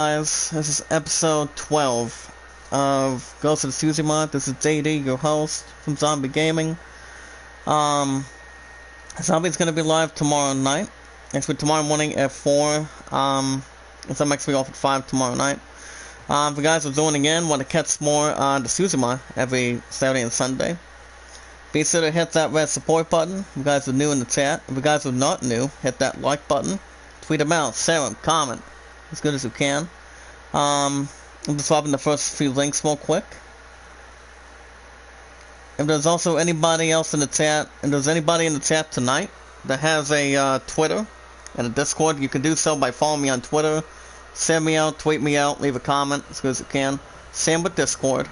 Guys, this is episode 12 of Ghost of Tsushima. This is JD, your host from Zombie Gaming. Zombie's gonna be live tomorrow night. Actually, tomorrow morning at 4. So I'm actually off at 5 tomorrow night. If you guys are joining in, want to catch more the Tsushima every Saturday and Sunday, be sure to hit that red support button. If you guys are new in the chat, if you guys are not new, hit that like button. Tweet them out, share them, comment as good as you can. I'm just swapping the first few links real quick. If there's also anybody else in the chat, if there's anybody in the chat tonight that has a Twitter and a Discord, you can do so by following me on Twitter. Send me out, tweet me out, leave a comment as good as you can. Same with Discord.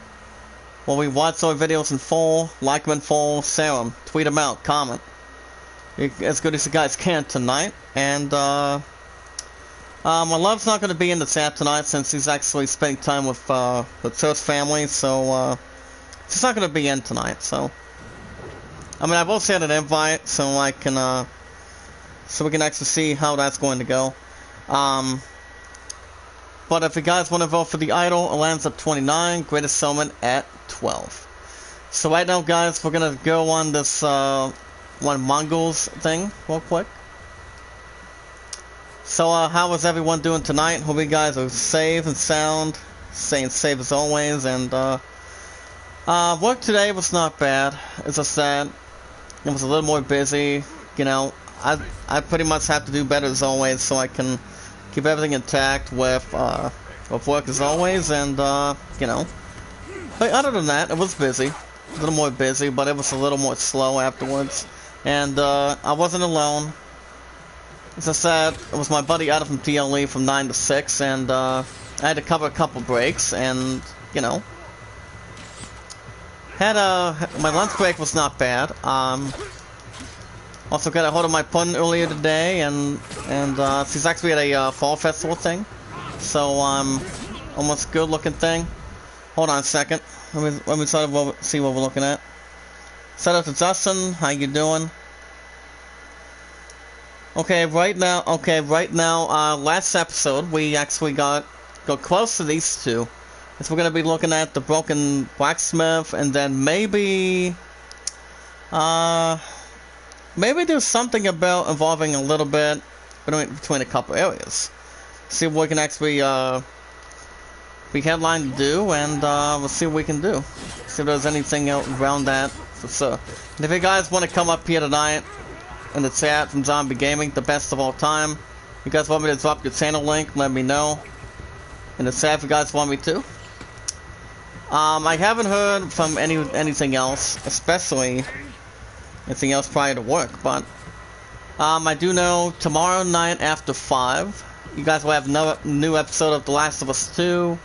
When we watch our videos in full, like them in full, share them, tweet them out, comment. As good as you guys can tonight. And my love's not going to be in the chat tonight since he's actually spending time with the church family, so she's not going to be in tonight. So, I mean, I will send an invite so I can so we can actually see how that's going to go. But if you guys want to vote for the idol, it lands at 29, greatest summon at 12. So right now, guys, we're gonna go on this one Mongols thing real quick. So how is everyone doing tonight? Hope you guys are safe and sound, staying safe as always. And work today was not bad. As I said, it was a little more busy. You know, I pretty much have to do better as always, so I can keep everything intact with work as always. And you know, but other than that, it was busy, a little more busy, but it was a little more slow afterwards. And I wasn't alone. As I said, it was my buddy Adam from TLE from 9 to 6, and I had to cover a couple breaks, and, you know, had my lunch break was not bad. Also got a hold of my pun earlier today, and she's actually at a fall festival thing, so almost good looking thing. Hold on a second, let me sort of see what we're looking at. Shout out to Justin, how you doing? Okay, right now, last episode, we actually got close to these two. So we're going to be looking at the broken blacksmith, and then maybe do something about involving a little bit between a couple areas. See what we can actually, be headline to do, and we'll see what we can do. See if there's anything else around that for sure. And if you guys want to come up here tonight, in the chat from Zombie Gaming, the best of all time. You guys want me to drop your channel link? Let me know in the chat if you guys want me to. I haven't heard from anything else, especially anything else prior to work, but I do know tomorrow night after 5, you guys will have no new episode of The Last of Us 2,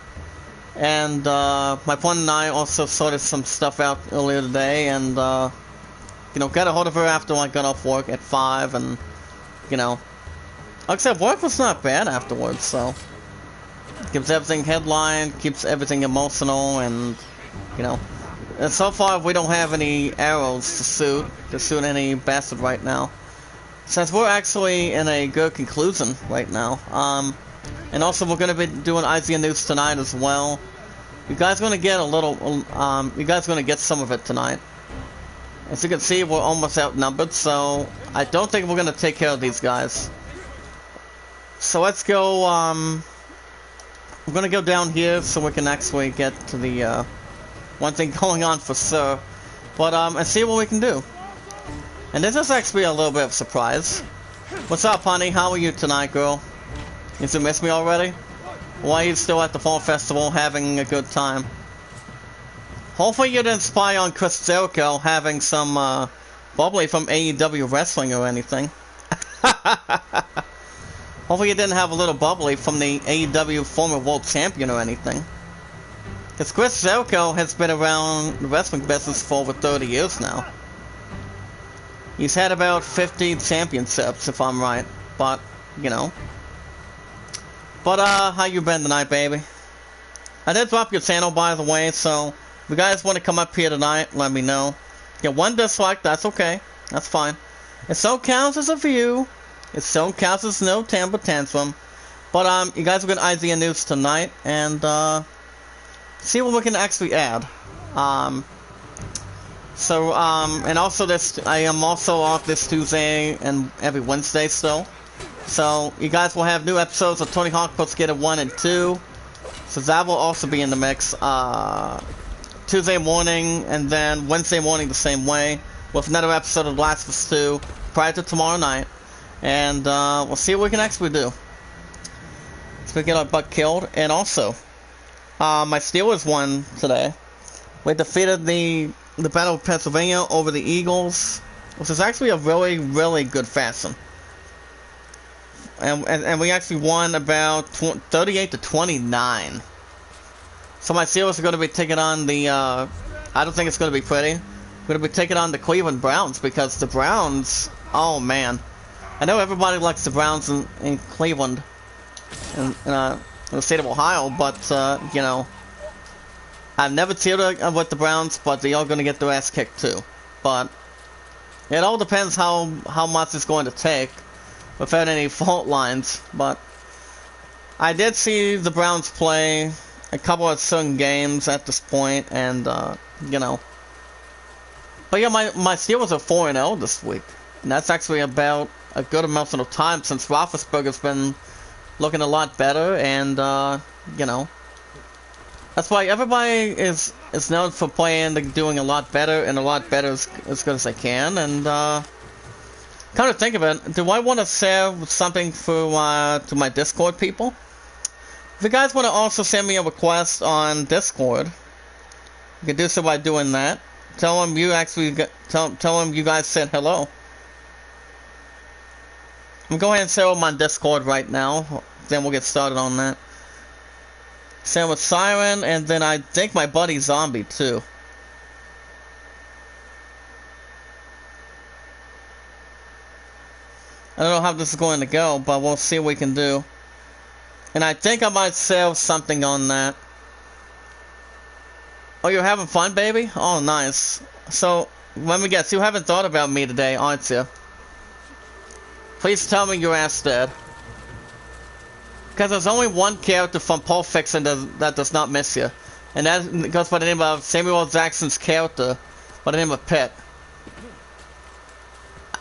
and my friend and I also sorted some stuff out earlier today, and you know, got a hold of her after I got off work at 5, and, you know, like I said, work was not bad afterwards, so, keeps everything headlined, keeps everything emotional, and, you know, and so far we don't have any arrows to shoot any bastard right now, since we're actually in a good conclusion right now. And also we're going to be doing IZN News tonight as well. You guys are going to get a little, you guys are going to get some of it tonight. As you can see, we're almost outnumbered, so I don't think we're going to take care of these guys. So let's go, we're going to go down here so we can actually get to the, one thing going on for sure. But, and see what we can do. And this is actually a little bit of a surprise. What's up, honey? How are you tonight, girl? You miss me already? Why are you still at the Fall Festival having a good time? Hopefully you didn't spy on Chris Jericho having some bubbly from AEW Wrestling or anything. Hopefully you didn't have a little bubbly from the AEW former world champion or anything. Because Chris Jericho has been around the wrestling business for over 30 years now. He's had about 50 championships, if I'm right. But, you know. But, how you been tonight, baby? I did drop your channel, by the way, so if you guys want to come up here tonight, let me know. Get one dislike, that's okay. That's fine. It still counts as a view. It still counts as no temper tantrum. But you guys will get idea news tonight, and see what we can actually add. And also I am also off this Tuesday and every Wednesday still. So you guys will have new episodes of Tony Hawk Pro Skater 1 and 2. So that will also be in the mix. Tuesday morning, and then Wednesday morning the same way, with another episode of Last of Us 2 prior to tomorrow night. And we'll see what we can actually do. So we get our butt killed. And also, my Steelers won today. We defeated the Battle of Pennsylvania over the Eagles, which is actually a really, really good fashion. And we actually won about 38 to 29. So my Steelers are going to be taking on the, I don't think it's going to be pretty. We're going to be taking on the Cleveland Browns, because the Browns, oh man. I know everybody likes the Browns in Cleveland, in the state of Ohio, but, you know, I've never cheered with the Browns, but they are going to get their ass kicked too. But it all depends how much it's going to take, without any fault lines. But I did see the Browns play a couple of certain games at this point, and you know. But yeah, my Steelers are 4-0 this week, and that's actually about a good amount of time since Roethlisberger's been looking a lot better, and you know. That's why everybody is known for playing, doing a lot better, and a lot better as good as they can. And come to think of it, do I want to share something to my Discord people? If you guys want to also send me a request on Discord, you can do so by doing that. Tell them you actually tell them you guys said hello. I'm going ahead and share them on Discord right now. Then we'll get started on that. Same with Siren, and then I think my buddy Zombie too. I don't know how this is going to go, but we'll see what we can do. And I think I might sell something on that. Oh, you're having fun, baby? Oh, nice. So, let me guess, you haven't thought about me today, aren't you? Please tell me your ass dead. Because there's only one character from Pulp Fiction that does not miss you. And that goes by the name of Samuel L. Jackson's character, by the name of Pitt.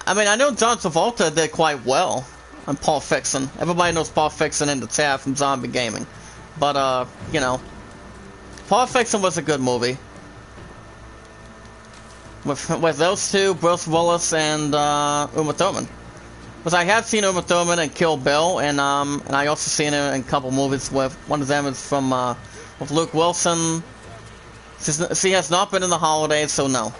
I mean, I know John Travolta did quite well on Pulp Fiction. Everybody knows Pulp Fiction in the chat from Zombie Gaming. But, you know, Pulp Fiction was a good movie. With those two, Bruce Willis and Uma Thurman. Because I have seen Uma Thurman in Kill Bill, and I also seen her in a couple movies with, one of them is from, with Luke Wilson. She has not been in the holidays, so no.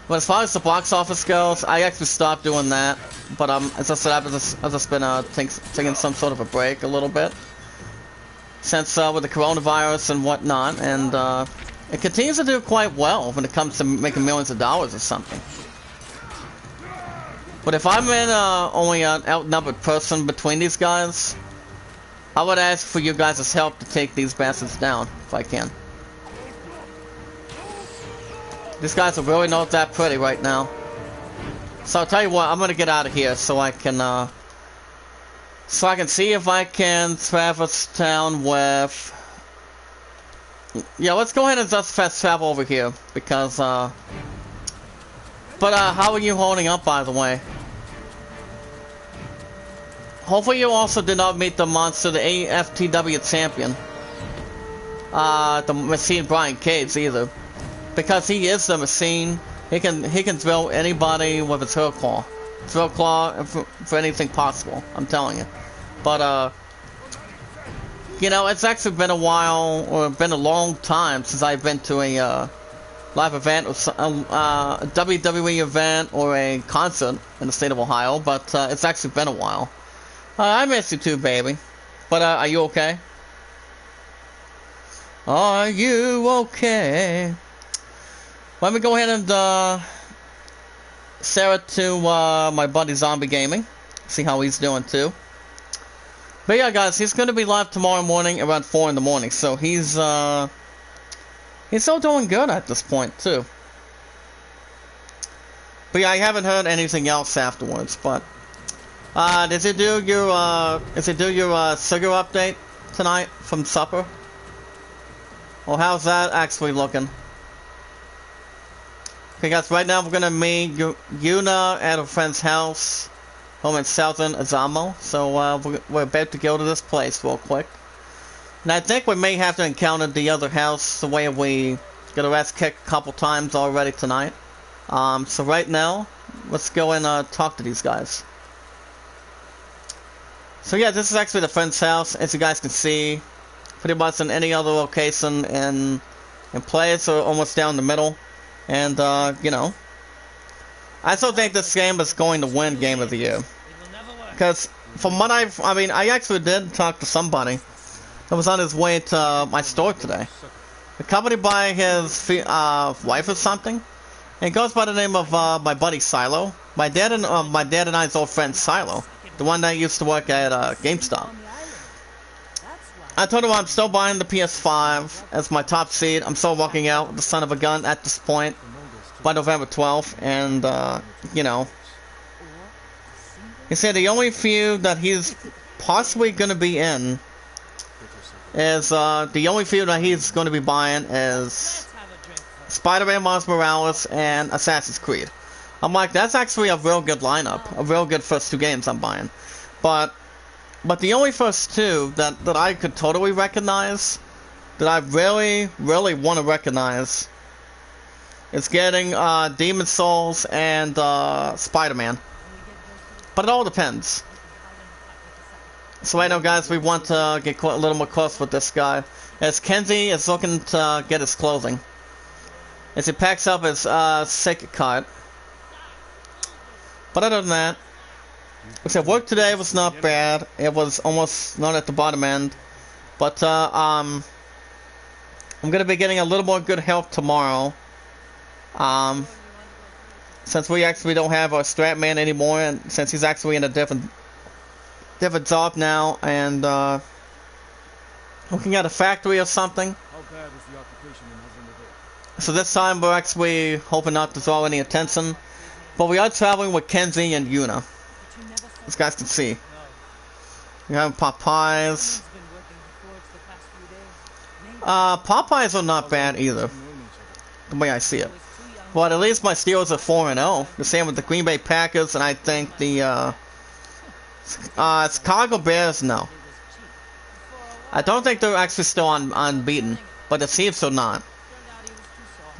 But as far as the box office goes, I actually stopped doing that. But, as I said, I've just been, taking some sort of a break a little bit. Since, with the coronavirus and whatnot, and, it continues to do quite well when it comes to making millions of dollars or something. But if I'm in only an outnumbered person between these guys, I would ask for you guys' help to take these bastards down, if I can. These guys are really not that pretty right now. So I'll tell you what, I'm gonna get out of here so I can see if I can traverse town with... Yeah, let's go ahead and just fast travel over here, because, But, how are you holding up, by the way? Hopefully you also did not meet the monster, the AFTW champion. The Machine Brian Cage, either. Because he is the machine, he can drill anybody with his Hurl Claw. Hurl Claw for anything possible, I'm telling you. But, you know, it's actually been a while, or been a long time since I've been to a, live event, or a WWE event, or a concert in the state of Ohio, but it's actually been a while. I miss you too, baby. But are you okay? Are you okay? Let me go ahead and share it to my buddy Zombie Gaming. See how he's doing too. But yeah, guys, he's going to be live tomorrow morning around 4 in the morning, so he's still doing good at this point, too. But yeah, I haven't heard anything else afterwards, but... Did you do your sugar update tonight from supper? Well, how's that actually looking? Okay, guys, right now we're gonna meet Yuna at a friend's house home in southern Azamo. So, we're about to go to this place real quick. And I think we may have to encounter the other house the way we got our ass kicked a couple times already tonight. So right now, let's go and talk to these guys. So yeah, this is actually the friend's house, as you guys can see. Pretty much in any other location in place, or almost down the middle. And, you know, I still think this game is going to win Game of the Year. Because, from what I actually did talk to somebody that was on his way to my store today. Accompanied by his wife or something. And it goes by the name of my buddy Silo. My dad and I's old friend Silo. The one that used to work at GameStop. I told him I'm still buying the PS5 as my top seed. I'm still walking out with the son of a gun at this point by November 12th. And, you know. He said the only feud that he's possibly going to be in is, the only feud that he's going to be buying is Spider-Man Miles Morales and Assassin's Creed. I'm like, that's actually a real good lineup. A real good first two games I'm buying. But the only first two that I could totally recognize, that I really want to recognize, is getting Demon Souls and Spider-Man. But it all depends. So right now, guys, we want to get a little more close with this guy, as Kenzie is looking to get his clothing. As he packs up his second card. But other than that, except work today was not bad. It was almost not at the bottom end. But, I'm gonna be getting a little more good help tomorrow. Since we actually don't have our strap man anymore, and since he's actually in a different job now, and, looking at a factory or something. So this time we're actually hoping not to draw any attention. But we are traveling with Kenzie and Yuna. As guys can see. We have Popeyes. Popeyes are not bad either. The way I see it. But at least my Steelers are 4-0. The same with the Green Bay Packers, and I think the Chicago Bears, no. I don't think they're actually still unbeaten. But the Chiefs are not.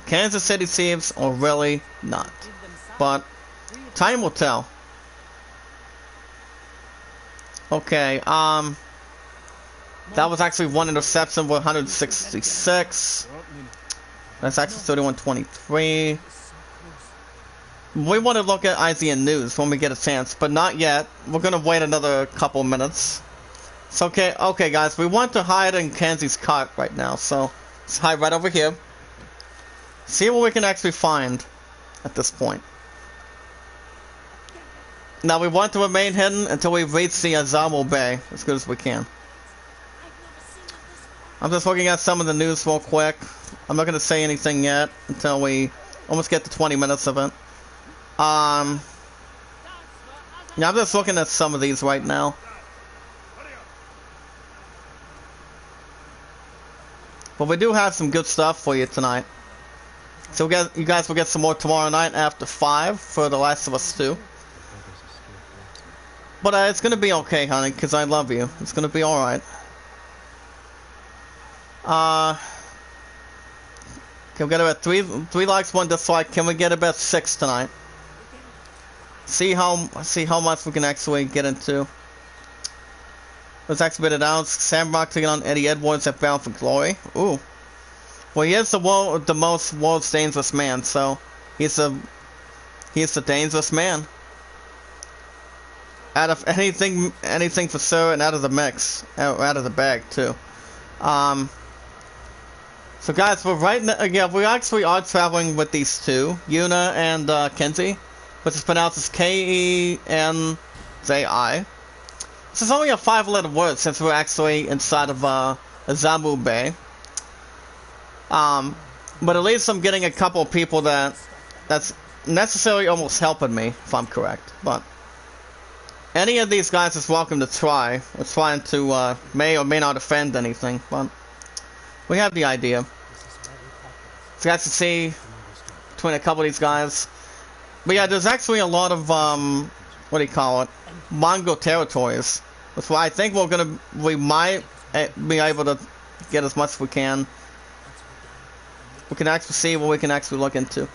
Kansas City Chiefs are really not. But time will tell. Okay, that was actually one interception with 166. That's actually 31-23. We want to look at IGN News when we get a chance, but not yet. We're gonna wait another couple minutes. So okay, guys, we want to hide in Kenzie's cart right now, so let's hide right over here. See what we can actually find at this point. Now we want to remain hidden until we reach the Azamo Bay as good as we can. I'm just looking at some of the news real quick. I'm not going to say anything yet until we almost get to 20 minutes of it. Yeah, I'm just looking at some of these right now. But we do have some good stuff for you tonight. So you guys will get some more tomorrow night after 5 for The Last of Us 2. But it's gonna be okay, honey, because I love you. It's gonna be alright. Okay, we got about 3 likes, 1 dislike. Can we get about 6 tonight? See how much we can actually get into. Let's actually been announced. Sam Rock taking on Eddie Edwards at Bound for Glory. Ooh. Well, he is the most world's dangerous man, so he's the dangerous man. Out of anything for sure, and out of the mix, out of the bag too. So guys, we actually are traveling with these two, Yuna and Kenzie, which is pronounced as Kenzi. This is only a 5-letter word since we're actually inside of Azamo Bay. But at least I'm getting a couple of people that's necessarily almost helping me, if I'm correct. But any of these guys is welcome to try. We're trying to, may or may not offend anything, but we have the idea. So you guys can see between a couple of these guys. But yeah, there's actually a lot of, what do you call it? Mongol territories. That's why I think we might be able to get as much as we can. We can actually see what we can actually look into.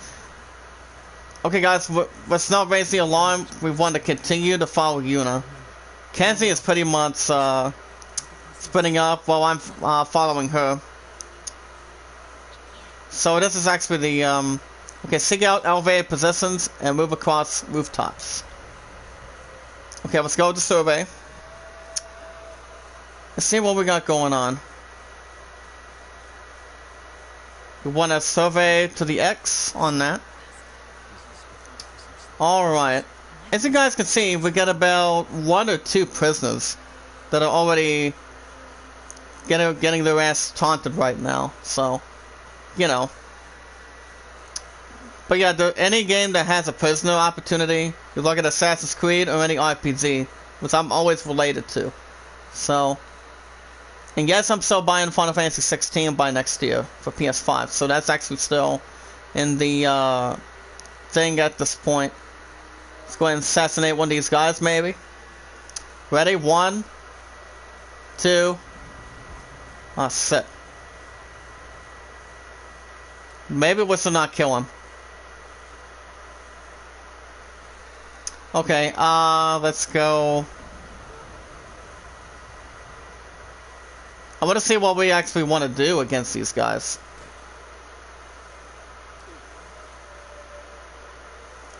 Okay guys, let's not raise the alarm. We want to continue to follow Yuna. Kenzie is pretty much splitting up while I'm following her. So this is actually the okay, seek out elevated positions and move across rooftops. Okay, let's go to survey. Let's see what we got going on. We want to survey to the X on that. Alright. As you guys can see, we got about 1 or 2 prisoners that are already getting their ass taunted right now. So, you know. But yeah, any game that has a prisoner opportunity, you look at Assassin's Creed or any RPG, which I'm always related to. So, and yes, I'm still buying Final Fantasy 16 by next year for PS5, so that's actually still in the thing at this point. Let's go ahead and assassinate one of these guys, maybe. Ready? 1, 2. Oh, shit. Maybe we should not kill him. Okay, let's go. I want to see what we actually want to do against these guys.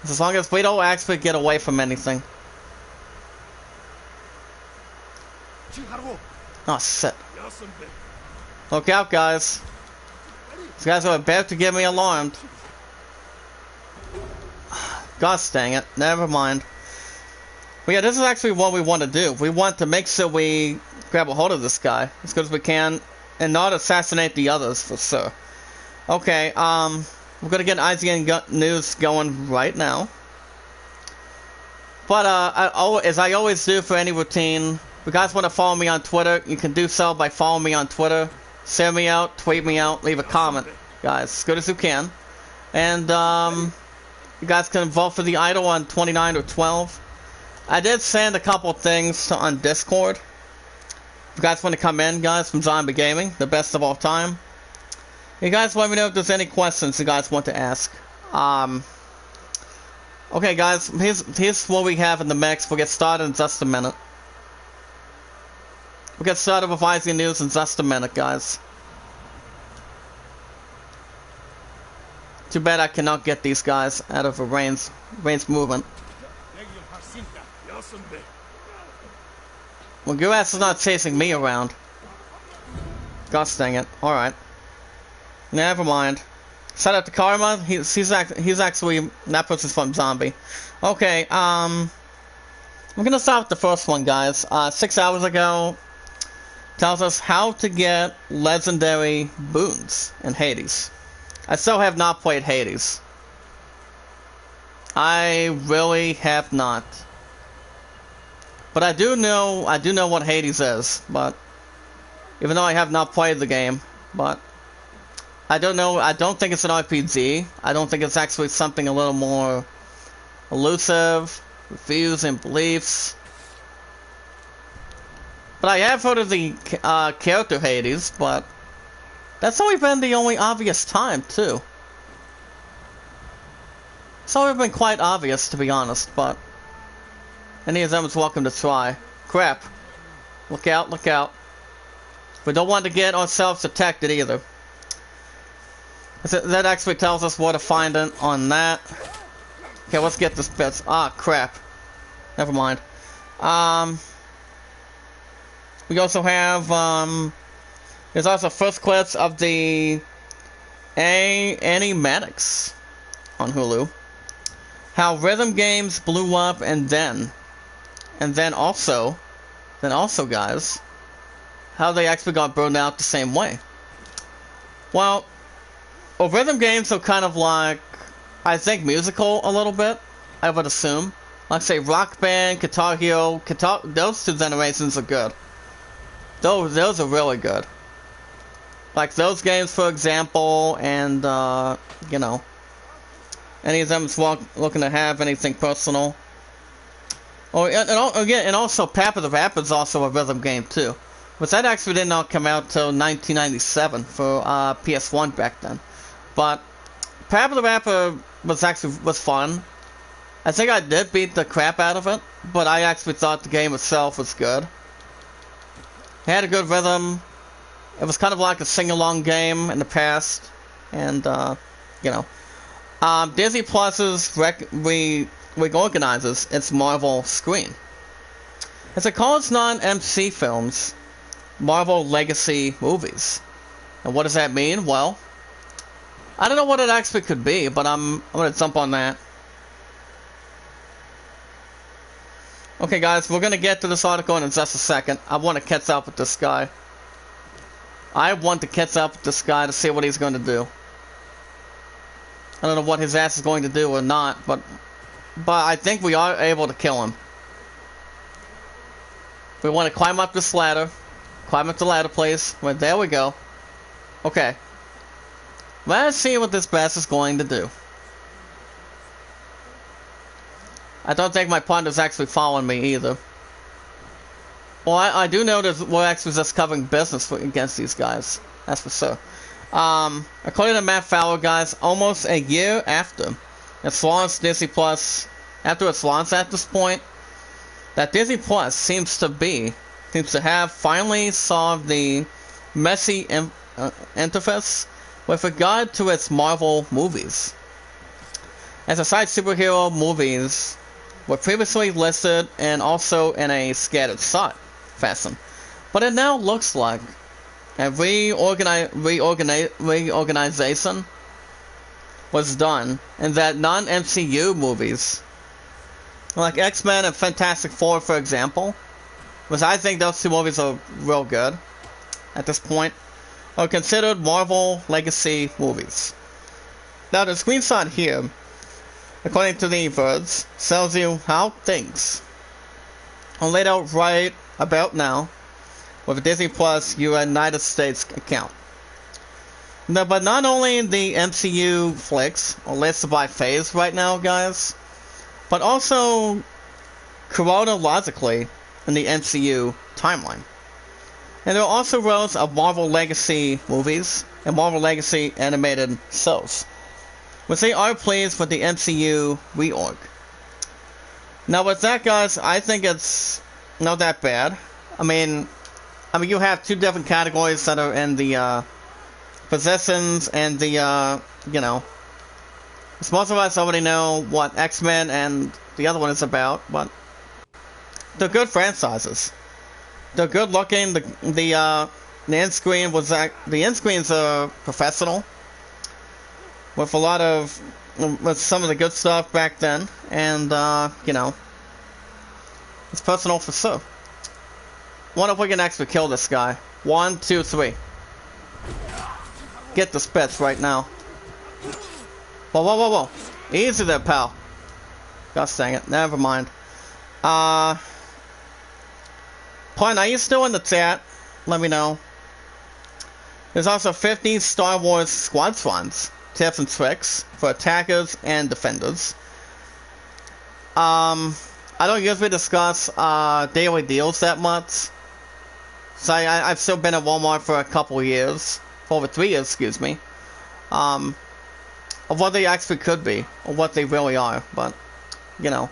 As long as we don't actually get away from anything. Oh, shit. Look out, guys. These guys are about to get me alarmed. Gosh dang it. Never mind. But yeah, this is actually what we want to do. We want to make sure we grab a hold of this guy as good as we can and not assassinate the others for sure. Okay, we're gonna get IGN news going right now. But as I always do for any routine, if you guys want to follow me on Twitter, you can do so by following me on Twitter. Share me out, tweet me out, leave a comment, guys, as good as you can. And you guys can vote for the idol on 29 or 12. I did send a couple things on Discord. If you guys want to come in, guys, from Zombie Gaming, the best of all time. You guys let me know if there's any questions you guys want to ask. Okay, guys, here's what we have in the mix. We'll get started in just a minute. We'll get started with IGN news in just a minute, guys. Too bad I cannot get these guys out of a range movement. Well, your ass is not chasing me around. Gosh dang it. Alright. Never mind. Shout out to Karma. He's actually that person's from Zombie. Okay, I'm gonna start with the first one, guys. 6 hours ago, tells us how to get legendary boons in Hades. I still have not played Hades. I really have not. But I do know what Hades is, but even though I have not played the game, but I don't know, I don't think it's an RPG. I don't think it's actually something a little more elusive, views and beliefs. But I have heard of the character Hades, but that's only been the only obvious time, too. It's always been quite obvious, to be honest, but any of them is welcome to try. Crap. Look out, look out. We don't want to get ourselves detected either. That actually tells us where to find it on that. Okay, let's get this bit. Ah, crap. Never mind. We also have, there's also first clips of the Animatics on Hulu. How rhythm games blew up and then also, guys, how they actually got burned out the same way. Well, rhythm games are kind of like, I think, musical a little bit, I would assume. Like say Rock Band, Guitar Hero, those two generations are good. Those are really good. Like those games, for example, and you know, any of them is looking to have anything personal. Oh, and also Papa the Rapper is also a rhythm game too, but that actually did not come out till 1997 for PS1 back then. But Papa the Rapper was fun. I think I did beat the crap out of it, but I actually thought the game itself was good. It had a good rhythm. It was kind of like a sing-along game in the past, and you know, Disney Plus's reorganizes its Marvel screen. As it calls non-MC films Marvel Legacy movies. And what does that mean? Well, I don't know what it actually could be, but I'm gonna jump on that. Okay guys, we're gonna get to this article in just a second. I want to catch up with this guy. I want to catch up with this guy to see what he's going to do. I don't know what his ass is going to do or not, but I think we are able to kill him. We want to climb up this ladder. Climb up the ladder, please. Well, there we go. Okay. Let's see what this bastard is going to do. I don't think my partner's actually following me either. Well, I do know that we're actually just covering business against these guys. That's for sure. According to Matt Fowler, guys, almost a year after its launch, Disney Plus, after its launch at this point, that Disney Plus seems to have finally solved the messy interface with regard to its Marvel movies. As a site, superhero movies were previously listed and also in a scattered site fashion, but it now looks like a reorganization was done, and that non-MCU movies like X-Men and Fantastic Four, for example, which I think those two movies are real good at this point, are considered Marvel Legacy movies. Now the screenshot here, according to the Verge, tells you how things are laid out right about now with a Disney Plus United States account. Now, but not only the MCU flicks are listed by phase right now, guys, but also chronologically in the MCU timeline. And there are also rows of Marvel Legacy movies and Marvel Legacy animated shows, which they are pleased with the MCU reorg. Now with that, guys, I think it's not that bad. I mean you have two different categories that are in the possessions and the you know, most of us already know what X-Men and the other one is about, but they're good franchises. They're good looking. The end screen was the end screens are professional, with a lot of some of the good stuff back then, and you know, it's personal for sure. Wonder if we can actually kill this guy. 1, 2, 3. Get the spits right now. Whoa, whoa, whoa, whoa. Easy there, pal. Gosh dang it. Never mind. Pun, are you still in the chat? Let me know. There's also 50 Star Wars Squadrons, tips and tricks for attackers and defenders. I don't usually discuss daily deals that much. So I've still been at Walmart for a couple of years, for over 3 years, excuse me, of what they actually could be, or what they really are, but, you know.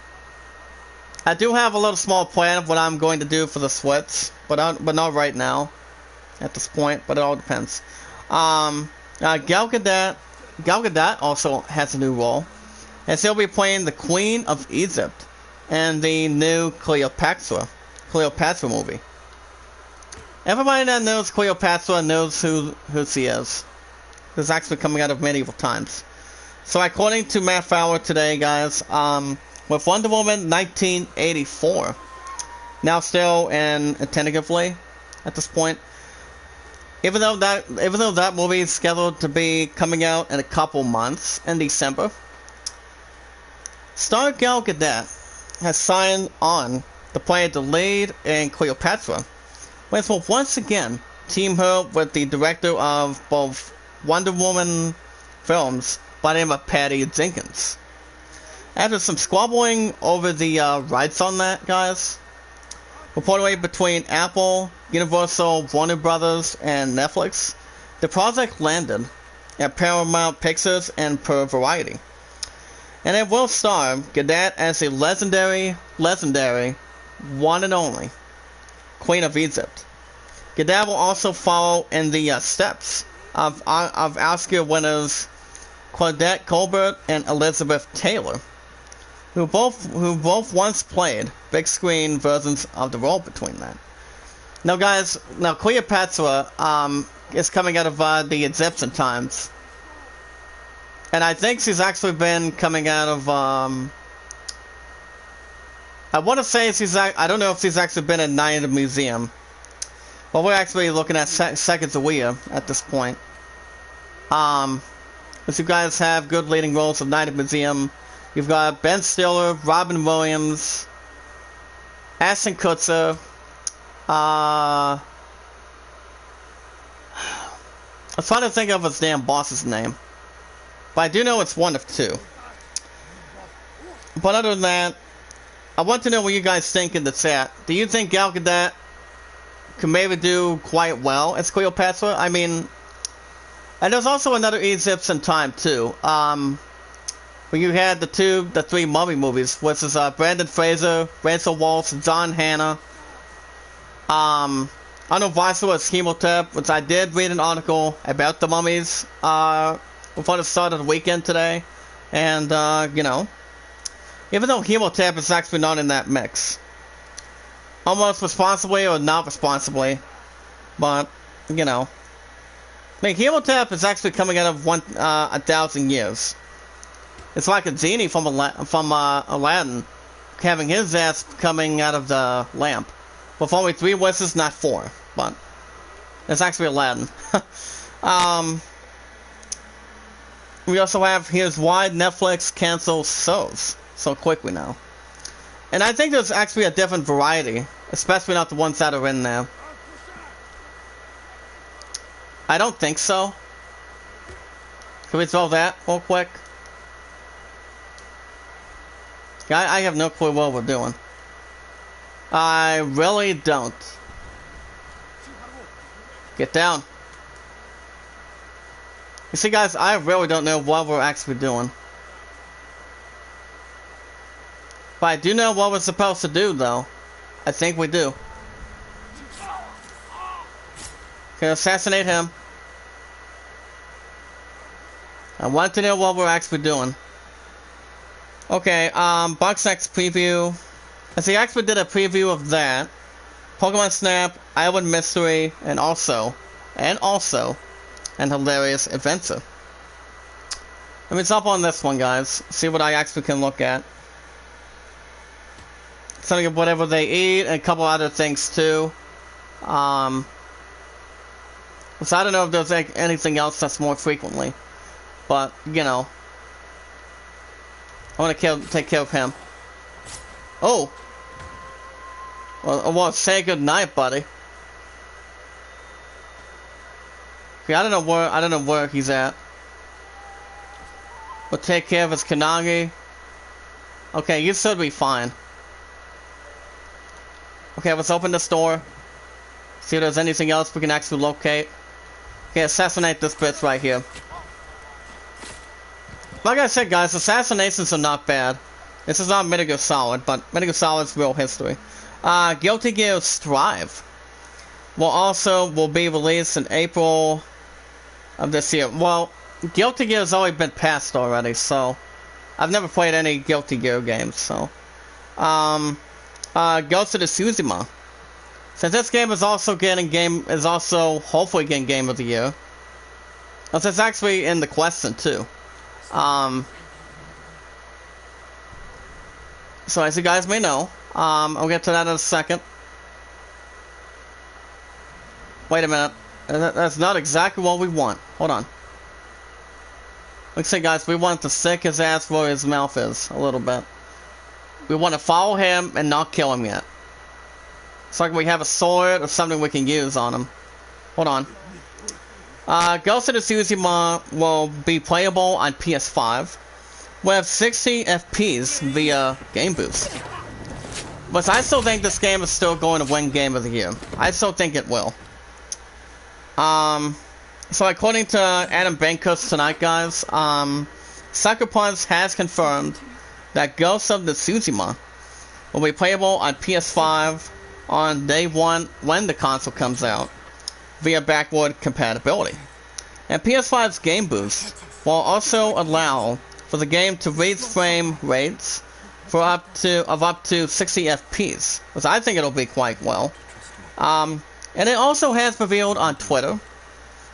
I do have a little small plan of what I'm going to do for the Switch, but not right now, at this point, but it all depends. Gal Gadot also has a new role, and she'll be playing the Queen of Egypt in the new Cleopatra movie. Everybody that knows Cleopatra knows who she is. It's actually coming out of medieval times. So according to Matt Fowler today, guys, with Wonder Woman 1984 now still in tentatively at this point, even though that movie is scheduled to be coming out in a couple months in December, star Gal Gadot has signed on to play the lead in Cleopatra, which will once again team her with the director of both Wonder Woman films by the name of Patty Jenkins. After some squabbling over the rights on that, guys, reportedly between Apple, Universal, Warner Brothers, and Netflix, the project landed at Paramount Pictures and per Variety. And it will star Gadot as the legendary, one and only Queen of Egypt. Gadot will also follow in the steps of Oscar winners Claudette Colbert and Elizabeth Taylor, who both once played big screen versions of the role between that. Now, guys, Cleopatra is coming out of the Egyptian times, and I think she's actually been coming out of I want to say I don't know if she's actually been in Night in the Museum. Well, we're actually looking at Sacagawea at this point. If you guys have good leading roles of Night in the Museum, you've got Ben Stiller, Robin Williams, Ashton Kutcher, I'm trying to think of his damn boss's name, but I do know it's one of two. But other than that, I want to know what you guys think in the chat. Do you think Gal Gadot could maybe do quite well as Cleopatra? I mean, and there's also another Egyptian time too. When you had the three Mummy movies, which is Brandon Fraser, Rachel Walsh, John Hannah. Arnold Vosloo Chemotep, which I did read an article about the mummies before the start of the weekend today, and you know, even though Chemotep is actually not in that mix, almost responsibly or not responsibly, but you know, I mean, Chemotep is actually coming out of 1,000 years. It's like a genie from Aladdin, having his ass coming out of the lamp. With only 3 wishes, not 4, but it's actually Aladdin. We also have Here's Why Netflix Cancels Shows so quickly now. And I think there's actually a different variety, especially not the ones that are in there. I don't think so. Can we throw that real quick? I have no clue what we're doing. I really don't. Get down. You see, guys, I really don't know what we're actually doing. But I do know what we're supposed to do, though. I think we do. Okay, assassinate him. I want to know what we're actually doing. Okay, Box Next preview. And he actually did a preview of that. Pokemon Snap, Island Mystery, and also, an hilarious adventure. Let me jump on this one, guys. See what I actually can look at. Something of whatever they eat, and a couple other things too. So I don't know if there's anything else that's more frequently. But, you know. I want to take care of him. Oh! Well, say good night, buddy. Okay, I don't know where he's at. We'll take care of his Kanagi. Okay, you should be fine. Okay, let's open this door. See if there's anything else we can actually locate. Okay, assassinate this bitch right here. Like I said, guys, assassinations are not bad. This is not Metal Gear Solid, but Metal Gear Solid's real history. Guilty Gear Strive will be released in April of this year. Well, Guilty Gear has already been passed already, so I've never played any Guilty Gear games. So, Ghost of Tsushima. Since this game is also hopefully getting Game of the Year. Well, it's actually in the question too. So as you guys may know, I'll get to that in a second. Wait a minute. That's not exactly what we want. Hold on. Let's say, guys, we want to stick his ass where his mouth is a little bit. We want to follow him and not kill him yet. It's like we have a sword or something we can use on him. Hold on. Ghost of Tsushima will be playable on PS5 with 60 FPS via Game Boost. But I still think this game is still going to win Game of the Year. I still think it will. So according to Adam Bankus tonight, guys, Sucker Punch has confirmed that Ghost of Tsushima will be playable on PS5 on day one when the console comes out via backward compatibility. And PS5's Game Boost will also allow for the game to raise frame rates for up to 60 FPS, which I think it'll be quite well. And it also has revealed on Twitter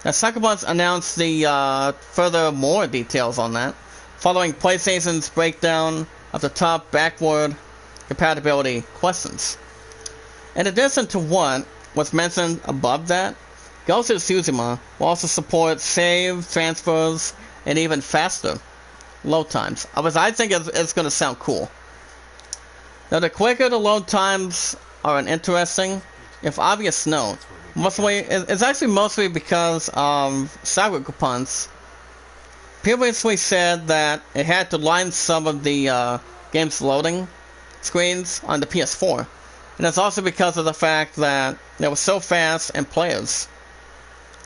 that Sucker Punch announced the further more details on that following PlayStation's breakdown of the top backward compatibility questions. In addition to what was mentioned above that, Ghost of Tsushima will also support save, transfers, and even faster load times. I think it's going to sound cool. Now, the quicker the load times are an interesting, if obvious note, it's actually mostly because Sucker Punch previously said that it had to line some of the game's loading screens on the PS4. And it's also because of the fact that it was so fast and players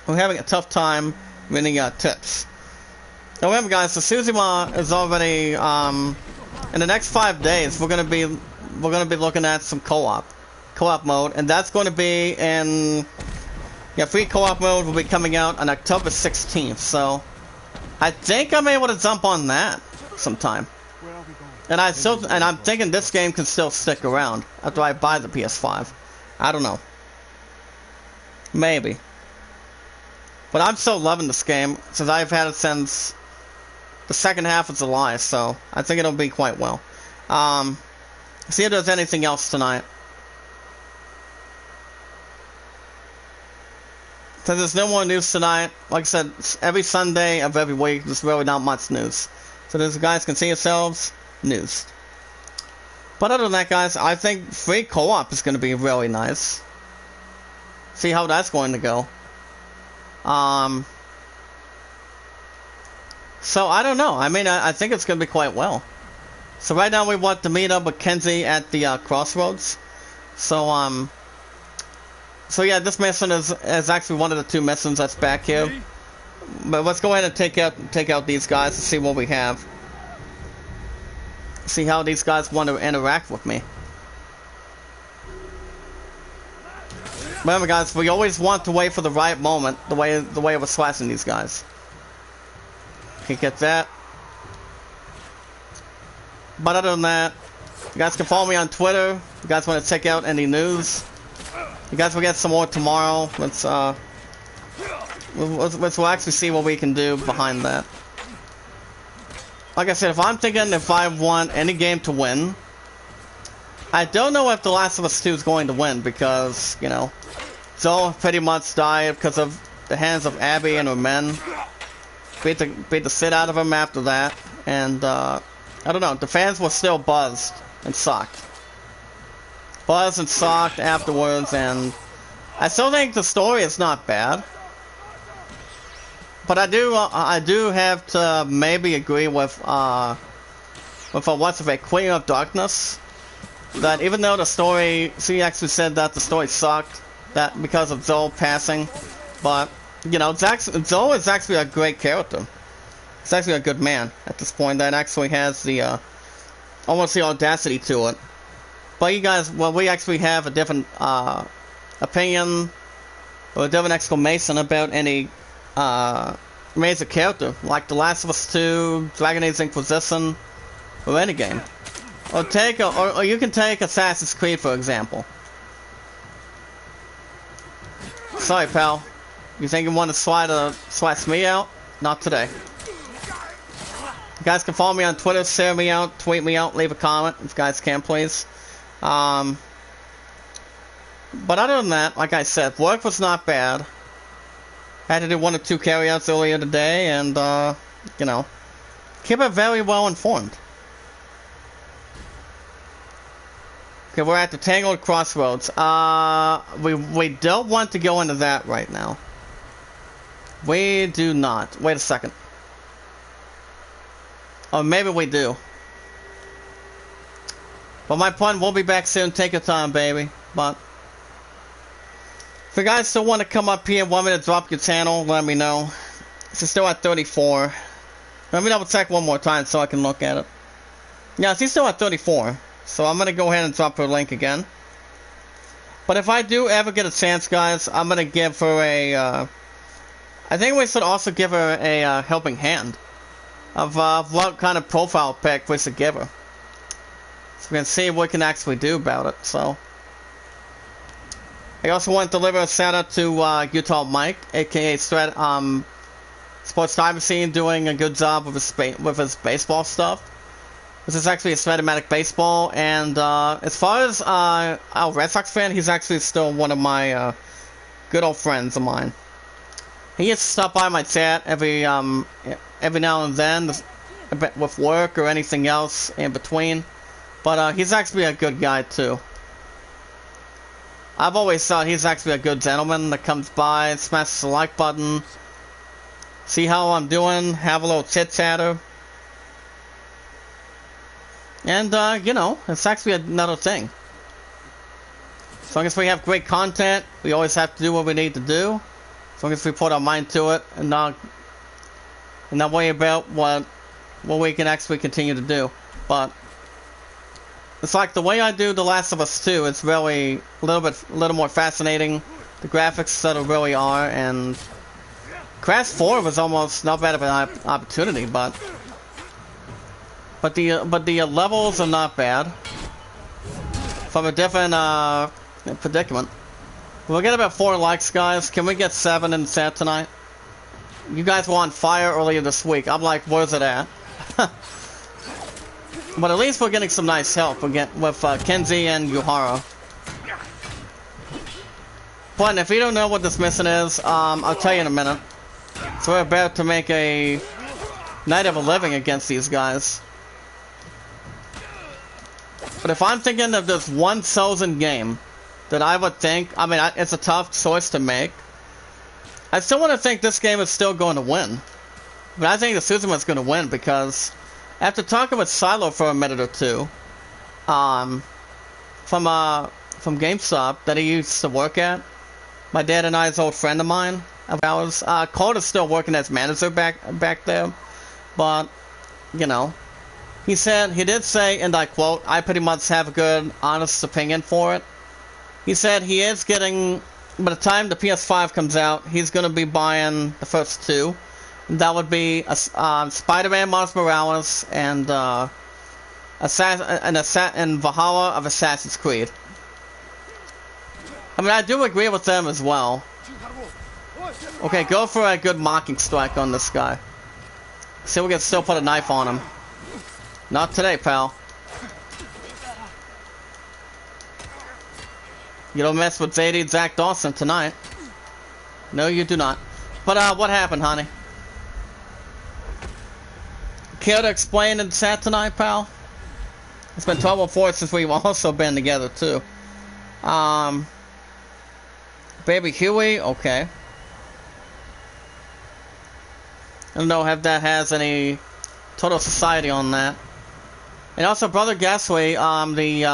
were having a tough time winning tips. Now remember, guys, the Tsushima is already in the next 5 days. We're gonna be looking at some co-op mode, and that's going to be in free co-op mode will be coming out on October 16th. So I think I'm able to jump on that sometime. And I'm thinking this game can still stick around after I buy the PS5. I don't know. Maybe. But I'm still loving this game since I've had it since the second half of July, so I think it'll be quite well. See if there's anything else tonight. So there's no more news tonight. Like I said, every Sunday of every week, there's really not much news. So as you guys can see yourselves, news. But other than that, guys, I think free co-op is going to be really nice. See how that's going to go. So I don't know. I mean, I think it's going to be quite well. So right now we want to meet up with Kenzie at the Crossroads. So yeah, this mission is actually one of the two missions that's back here. But let's go ahead and take out these guys and see what we have. See how these guys want to interact with me. Remember, guys, we always want to wait for the right moment, the way we're slashing these guys. Can't get that. But other than that, you guys can follow me on Twitter. If you guys want to check out any news. You guys will get some more tomorrow. Let's we'll actually see what we can do behind that. Like I said, if I want any game to win, I don't know if The Last of Us 2 is going to win because, you know, Joel pretty much died because of the hands of Abby and her men. Beat the shit out of him after that, and I don't know, the fans were still buzzed and sucked. Buzzed and sucked afterwards, and I still think the story is not bad. But I do have to maybe agree with what's of a Queen of Darkness, that even though the story, she actually said that the story sucked, that because of Joel passing, but you know, Joel is actually a great character. He's actually a good man at this point that actually has the almost the audacity to it. But you guys, well, we actually have a different opinion or a different exclamation about any major character, like The Last of Us 2, Dragon Age Inquisition, or any game. Or you can take Assassin's Creed, for example. Sorry, pal. You think you want to slice me out? Not today. You guys can follow me on Twitter, share me out, tweet me out, leave a comment if you guys can, please. But other than that, like I said, work was not bad. I had to do 1 or 2 carryouts earlier today, and you know, keep it very well informed. Okay, we're at the Tangled Crossroads. We don't want to go into that right now. We do not. Wait a second. Or maybe we do. But my point, we'll be back soon. Take your time, baby. But if you guys still want to come up here, want me to drop your channel, let me know. It's still at 34. Let me double check one more time so I can look at it. Yeah, she's still at 34. So I'm going to go ahead and drop her link again. But if I do ever get a chance, guys, I'm going to give her a... I think we should also give her a helping hand. Of what kind of profile pic we should give her. So we can see what we can actually do about it, so... I also want to deliver a shout out to Utah Mike, aka Sports Time Machine, doing a good job with his baseball stuff. This is actually a Stratomatic baseball, and as far as our Red Sox fan, he's actually still one of my good old friends of mine. He gets to stop by my chat every now and then, with work or anything else in between. But he's actually a good guy too. I've always thought he's actually a good gentleman that comes by, smashes the like button, see how I'm doing, have a little chit-chatter. And, you know, it's actually another thing. As long as we have great content, we always have to do what we need to do. As long as we put our mind to it and not worry about what we can actually continue to do. But it's like the way I do The Last of Us 2, it's really a little more fascinating. The graphics that it really are, and Crash 4 was almost not bad of an opportunity, but the levels are not bad. From a different predicament. We'll get about 4 likes, guys. Can we get 7 in the chat tonight? You guys were on fire earlier this week. I'm like, where's it at? But at least we're getting some nice help. With Kenzie and Yuhara. But if you don't know what this mission is, I'll tell you in a minute. So we're about to make a night of a living against these guys. But if I'm thinking of this one chosen game that I would think, I mean, it's a tough choice to make. I still want to think this game is still going to win. But I think the Tsushima's going to win because after talking with Silo for a minute or two, from GameStop that he used to work at, my dad and I's old friend of mine, of ours, Colt is still working as manager back there, but, you know, he did say, and I quote, I pretty much have a good, honest opinion for it. He said he is getting, by the time the PS5 comes out, he's going to be buying the first 2. That would be Spider-Man Miles Morales and Valhalla of Assassin's Creed. I mean, I do agree with them as well. Okay, go for a good mocking strike on this guy. See if we can still put a knife on him. Not today, pal. You don't mess with Zadie Zach Dawson tonight. No, you do not. But, what happened, honey? Care to explain in the chat tonight, pal? It's been 12:04 since we've also been together, too. Baby Huey, okay. I don't know if that has any Total Society on that. And also, Brother Gasway, the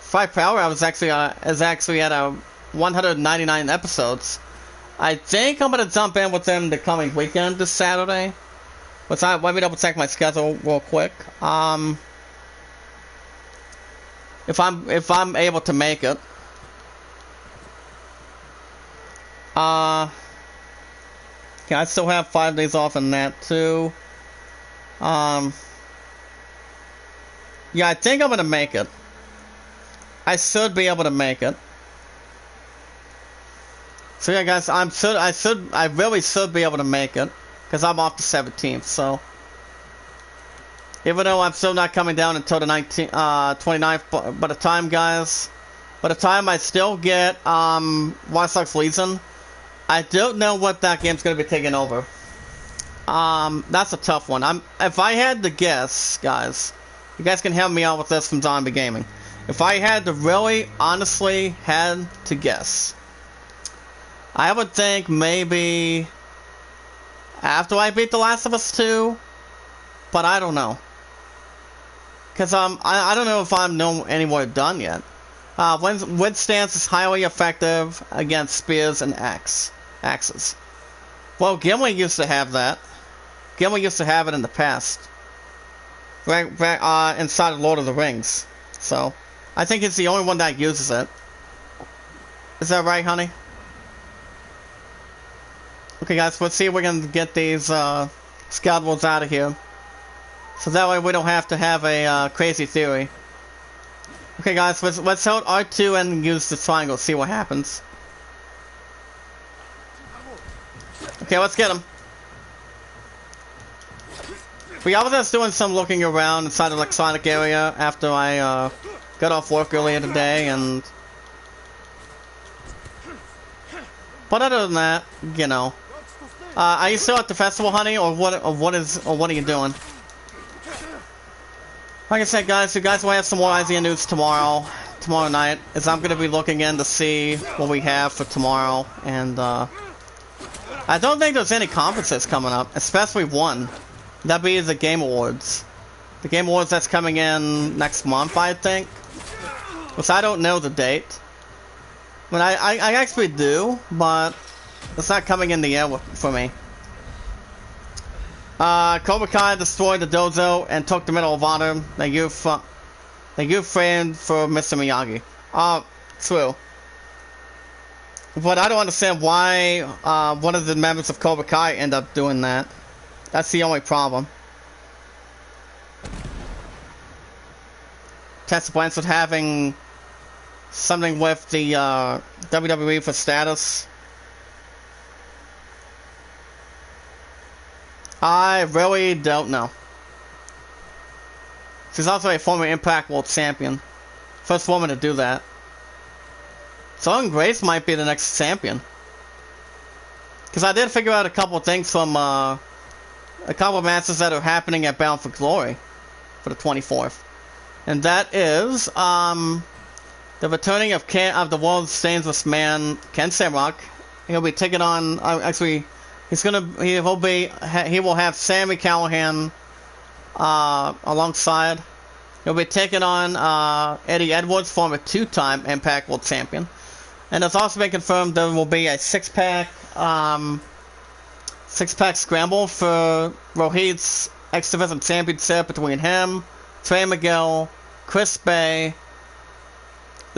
5 per hour is actually at 199 episodes. I think I'm gonna jump in with them the coming weekend this Saturday. Let me double check my schedule real quick. If I'm able to make it. Okay, I still have 5 days off in that too. Yeah, I think I'm gonna make it. I should be able to make it. So yeah, guys, I really should be able to make it. Because I'm off the 17th, so. Even though I'm still not coming down until the 29th, by the time, guys, by the time I still get, Watch Dogs Legion, I don't know what that game's going to be taking over. That's a tough one. If I had to guess, guys, you guys can help me out with this from Zombie Gaming. If I had to really, honestly, had to guess, I would think maybe after I beat The Last of Us 2, but I don't know. Because I don't know if I'm anywhere done yet. Wind stance is highly effective against spears and axes. Well, Gimli used to have that. Gimli used to have it in the past. Inside of Lord of the Rings. So, I think it's the only one that uses it. Is that right, honey? Okay, guys, let's see if we can get these scoundrels out of here. So that way we don't have to have a crazy theory. Okay, guys, let's hold R2 and use the triangle, see what happens. Okay, let's get him. I was just doing some looking around inside the electronic area after I got off work earlier today, and but other than that, you know, are you still at the festival, honey, or what are you doing? Like I said, guys, you guys will have some more IZN news tomorrow night, as I'm gonna be looking in to see what we have for tomorrow, and I don't think there's any conferences coming up, especially one. That'd be the Game Awards. The Game Awards that's coming in next month, I think. Which I don't know the date. I mean, I actually do, but it's not coming in the air for me. Cobra Kai destroyed the dojo and took the Medal of Honor. Thank you, friend, for Mr. Miyagi. True. But I don't understand why one of the members of Cobra Kai end up doing that. That's the only problem. Tessa Blanchard having something with the WWE for status. I really don't know. She's also a former Impact World Champion. First woman to do that. Sonya Grace might be the next champion. Because I did figure out a couple things from a couple of matches that are happening at Bound for Glory for the 24th. And that is the returning of the world's stainless man, Ken Shamrock. He'll be taking on actually he will have Sami Callihan alongside. He'll be taking on Eddie Edwards, former two-time Impact World Champion. And it's also been confirmed there will be a six-pack scramble for Rohit's X Division Championship between him, Trey Miguel, Chris Bay,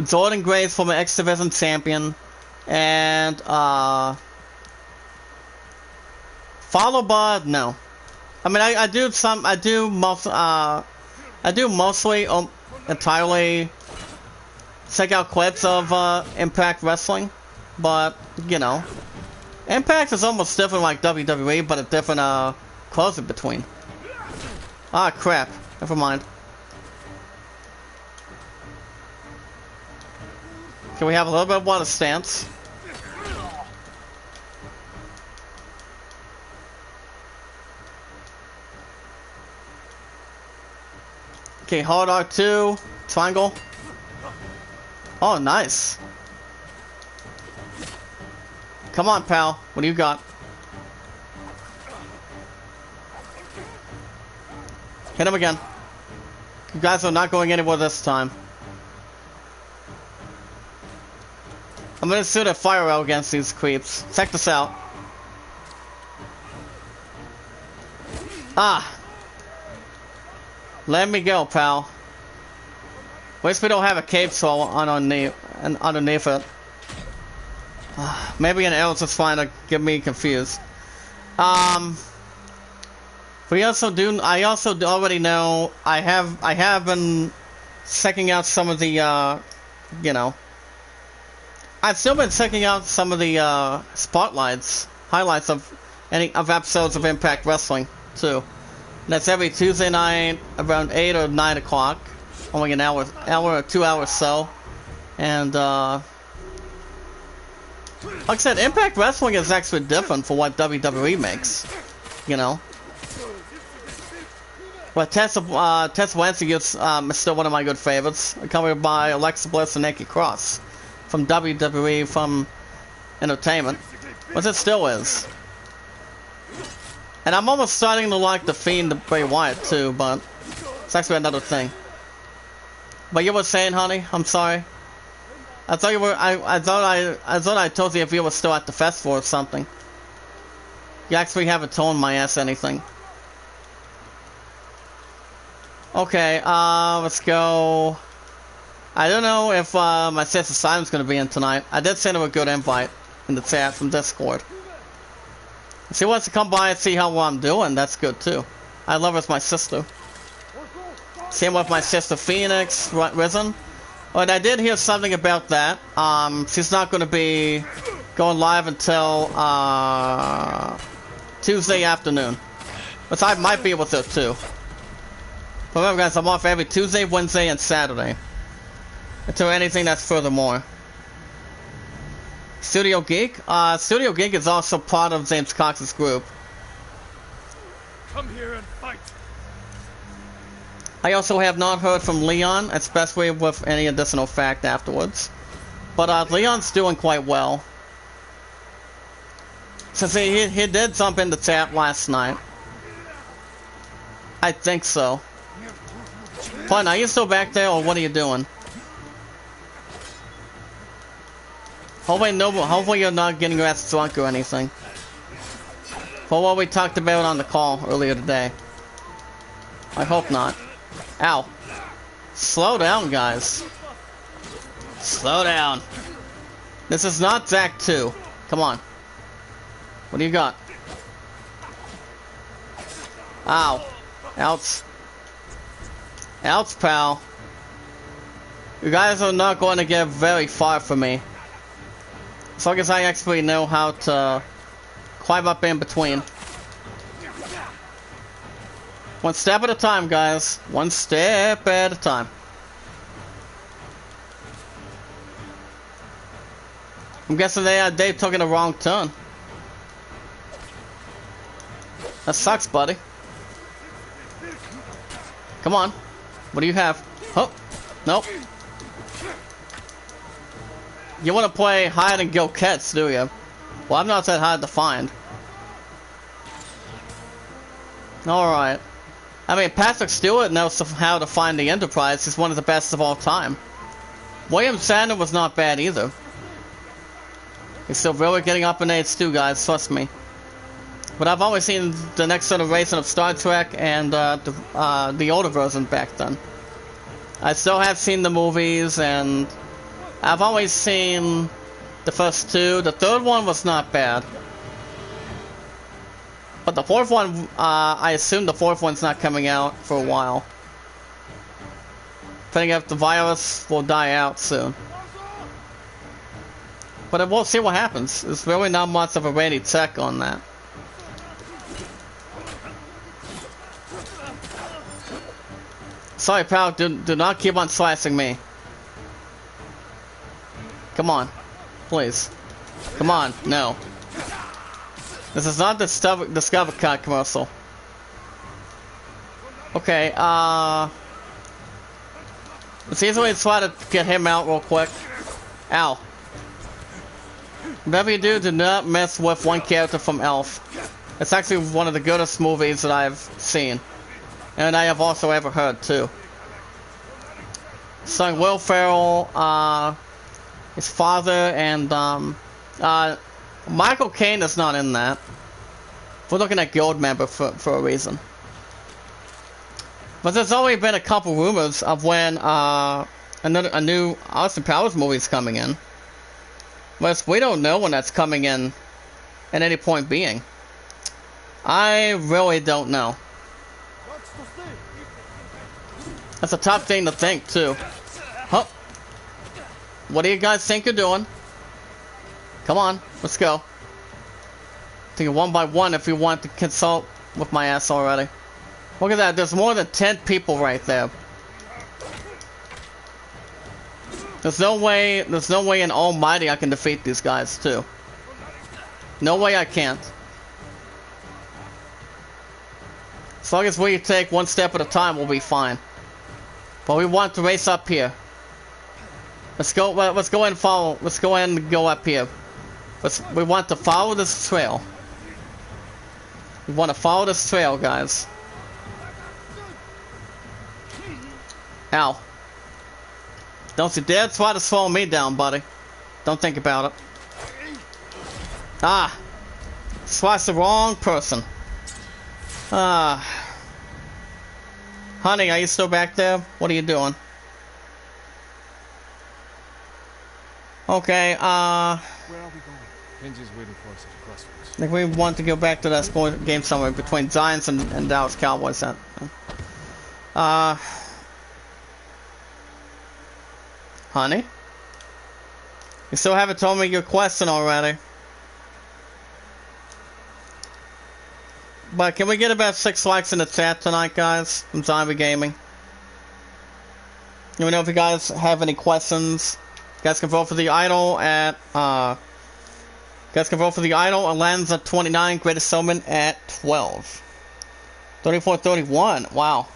Jordan Grace, former X Division Champion, and followed by no. I mean, I do mostly entirely check out clips of Impact Wrestling, but you know, Impact is almost different like WWE, but a different close in between. Ah, crap. Never mind. Okay, we have a little bit of water stance. Okay, hard R2, triangle. Oh, nice. Come on, pal. What do you got? Hit him again. You guys are not going anywhere this time. I'm gonna shoot a fire arrow against these creeps. Check this out. Ah. Let me go, pal. At least we don't have a cave troll underneath it. Maybe an arrow's just fine to get me confused. We also do. I also already know. I have been checking out some of the. You know. I've still been checking out some of the highlights of episodes of Impact Wrestling too. And that's every Tuesday night around 8 or 9 o'clock. Only an hour or 2 hours so. And like I said, Impact Wrestling is actually different for what WWE makes. You know. But Tess Wednesday is still one of my good favorites, accompanied by Alexa Bliss and Nikki Cross from WWE from Entertainment, which it still is. And I'm almost starting to like the Fiend, the Bray Wyatt too, but it's actually another thing. But you were saying, honey, I'm sorry. I thought you were. I thought I told you if you were still at the festival or something. You actually haven't told my ass anything. Okay, let's go. I don't know if my sister Simon's gonna be in tonight. I did send her a good invite in the chat from Discord. If she wants to come by and see how well I'm doing, that's good too. I love her as my sister. Same with my sister Phoenix, Risen. But I did hear something about that. She's not gonna be going live until Tuesday afternoon. But I might be with her too. But remember guys, I'm off every Tuesday, Wednesday, and Saturday. Until anything that's furthermore. Studio Geek? Studio Geek is also part of James Cox's group. Come here and fight. I also have not heard from Leon, especially with any additional fact afterwards. But Leon's doing quite well. Since he did jump in the chat last night. I think so. Fun, are you still back there, or what are you doing? Hopefully you're not getting your ass drunk or anything. For what we talked about on the call earlier today. I hope not. Ow. Slow down, guys. Slow down. This is not Zack 2. Come on. What do you got? Ow. Ouch. Ouch, pal. You guys are not going to get very far from me. As long as I actually know how to climb up in between. One step at a time, guys. One step at a time. I'm guessing they took in a wrong turn. That sucks, buddy. Come on. What do you have? Oh, nope. You want to play hide and go catch, do you? Well, I'm not that hard to find. Alright. I mean, Patrick Stewart knows how to find the Enterprise. He's one of the best of all time. William Shatner was not bad either. He's still really getting up in age too, guys. Trust me. But I've always seen the next iteration of Star Trek and the older version back then. I still have seen the movies, and I've always seen the first two. The third one was not bad. But the fourth one, I assume the fourth one's not coming out for a while. Depending if the virus will die out soon. But we'll see what happens. There's really not much of a ready tech on that. Sorry, pal, do not keep on slicing me. Come on. Please. Come on, no. This is not the Discover Card commercial. Okay, let's easily try to get him out real quick. Ow. Whatever you do not mess with one character from Elf. It's actually one of the goodest movies that I've seen. And I have also ever heard, too. Starring Will Ferrell, his father, and, Michael Caine is not in that. We're looking at Goldmember for a reason. But there's already been a couple rumors of when, a new Austin Powers movie is coming in. But we don't know when that's coming in at any point being. I really don't know. That's a tough thing to think, too. Huh. What do you guys think you're doing? Come on, let's go. Take it one by one if you want to consult with my ass already. Look at that, there's more than 10 people right there. There's no way in almighty I can defeat these guys, too. No way I can't. As long as we take one step at a time, we'll be fine. But we want to race up here. Let's go. Let's go and follow. Let's go and go up here. We want to follow this trail. We want to follow this trail, guys. Ow. Don't you dare try to slow me down, buddy. Don't think about it. Ah. Slice the wrong person. Ah. Honey, are you still back there? What are you doing? Okay, Where are we going? Kenzie's waiting for us at the crossroads. I think we want to go back to that game somewhere between Giants and Dallas Cowboys. Honey? You still haven't told me your question already. But can we get about 6 likes in the chat tonight, guys, from Zombie Gaming? Let me know if you guys have any questions. You guys can vote for the idol at, Lens at 29, Greatest Showman at 12. 34-31, wow.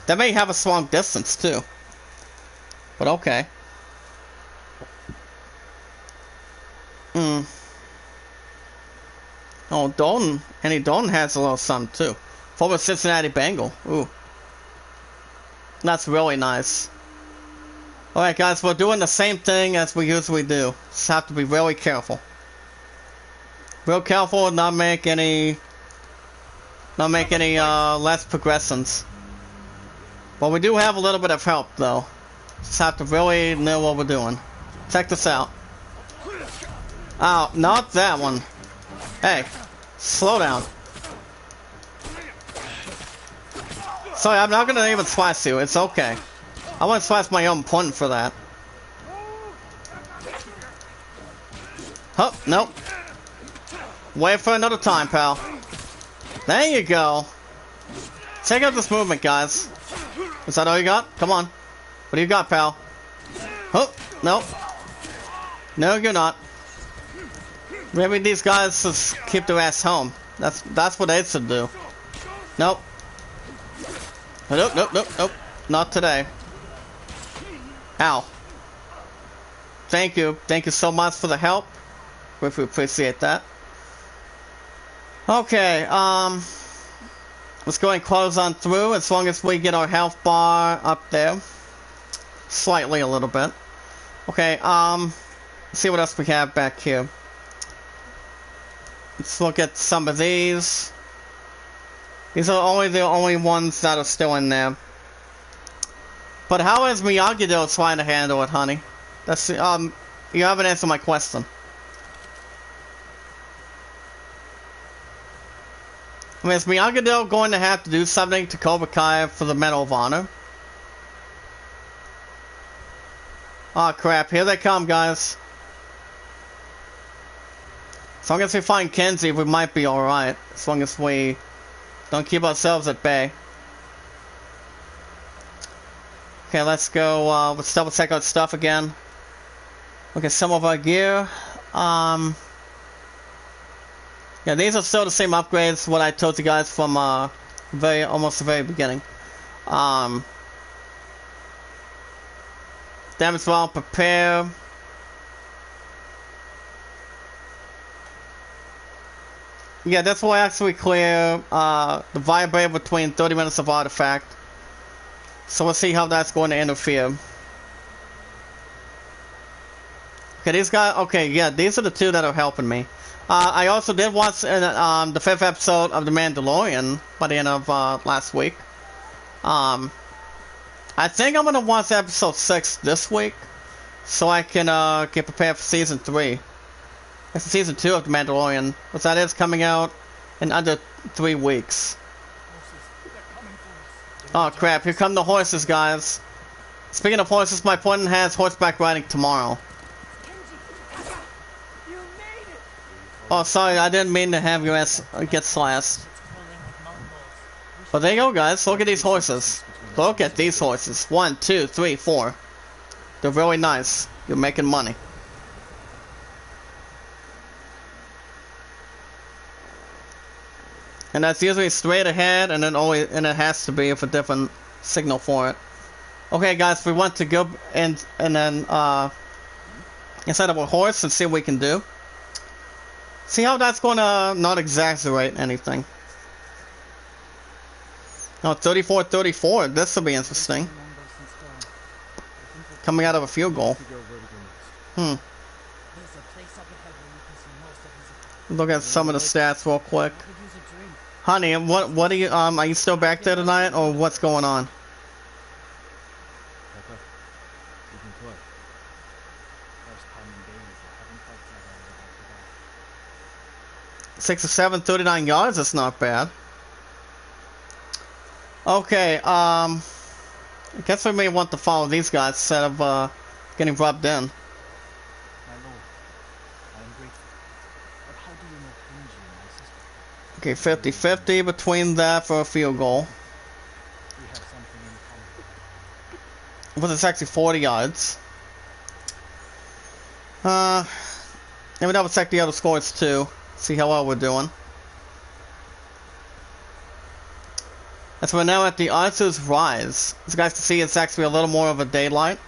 That may have a strong distance, too. But okay. Oh, Dalton. Andy Dalton has a little something, too. Former Cincinnati Bengal. Ooh. That's really nice. Alright, guys, we're doing the same thing as we usually do. Just have to be really careful. Real careful and not make any less progressions. But we do have a little bit of help, though. Just have to really know what we're doing. Check this out. Oh, not that one. Hey, slow down. Sorry, I'm not gonna even slice you. It's okay. I want to slice my own point for that. Oh, nope. Wait for another time, pal. There you go. Check out this movement, guys. Is that all you got? Come on. What do you got, pal? Oh, nope. No, you're not. Maybe these guys just keep their ass home. That's what they should do. Nope. Nope, nope, nope, nope. Not today. Ow. Thank you. Thank you so much for the help. We appreciate that. Okay, let's go and close on through as long as we get our health bar up there. Slightly a little bit. Okay, let's see what else we have back here. Let's look at some of these. These are the only ones that are still in there. But how is Miyagi-Do trying to handle it, honey? That's you haven't answered my question. I mean, is Miyagi-Do going to have to do something to Cobra Kai for the Medal of Honor? Oh crap, here they come, guys. As long as we find Kenzie, we might be alright. As long as we don't keep ourselves at bay. Okay, let's go, let's double check our stuff again. Okay, some of our gear. Yeah, these are still the same upgrades, what I told you guys from, almost the very beginning. Damage well, prepare. Yeah, this will actually clear the vibrator between 30 minutes of artifact. So we'll see how that's going to interfere. Okay, these guys. Okay, yeah, these are the two that are helping me. I also did watch the 5th episode of The Mandalorian by the end of last week. I think I'm gonna watch episode 6 this week, so I can get prepared for season 3. It's season 2 of The Mandalorian, which that is coming out in under 3 weeks. Oh crap, here come the horses, guys. Speaking of horses, my opponent has horseback riding tomorrow. Oh, sorry, I didn't mean to have your ass get slashed. But there you go, guys. Look at these horses. Look at these horses. 1, 2, 3, 4. They're really nice. You're making money. And that's usually straight ahead, and it has to be with a different signal for it. Okay, guys, we want to go and then inside of a horse and see what we can do. See how that's gonna not exaggerate anything. Oh, 34-34. This will be interesting. Coming out of a field goal. Look at some of the stats real quick. Honey, what are you still back there tonight, or what's going on? 6 or 7, 39 yards, that's not bad. Okay, I guess we may want to follow these guys instead of getting rubbed in. Okay, 50-50 between that for a field goal. But it's actually 40 yards. Let me double check the other scores too. See how well we're doing. And so we're now at the Arthur's Rise. As you guys can see, it's actually a little more of a daylight.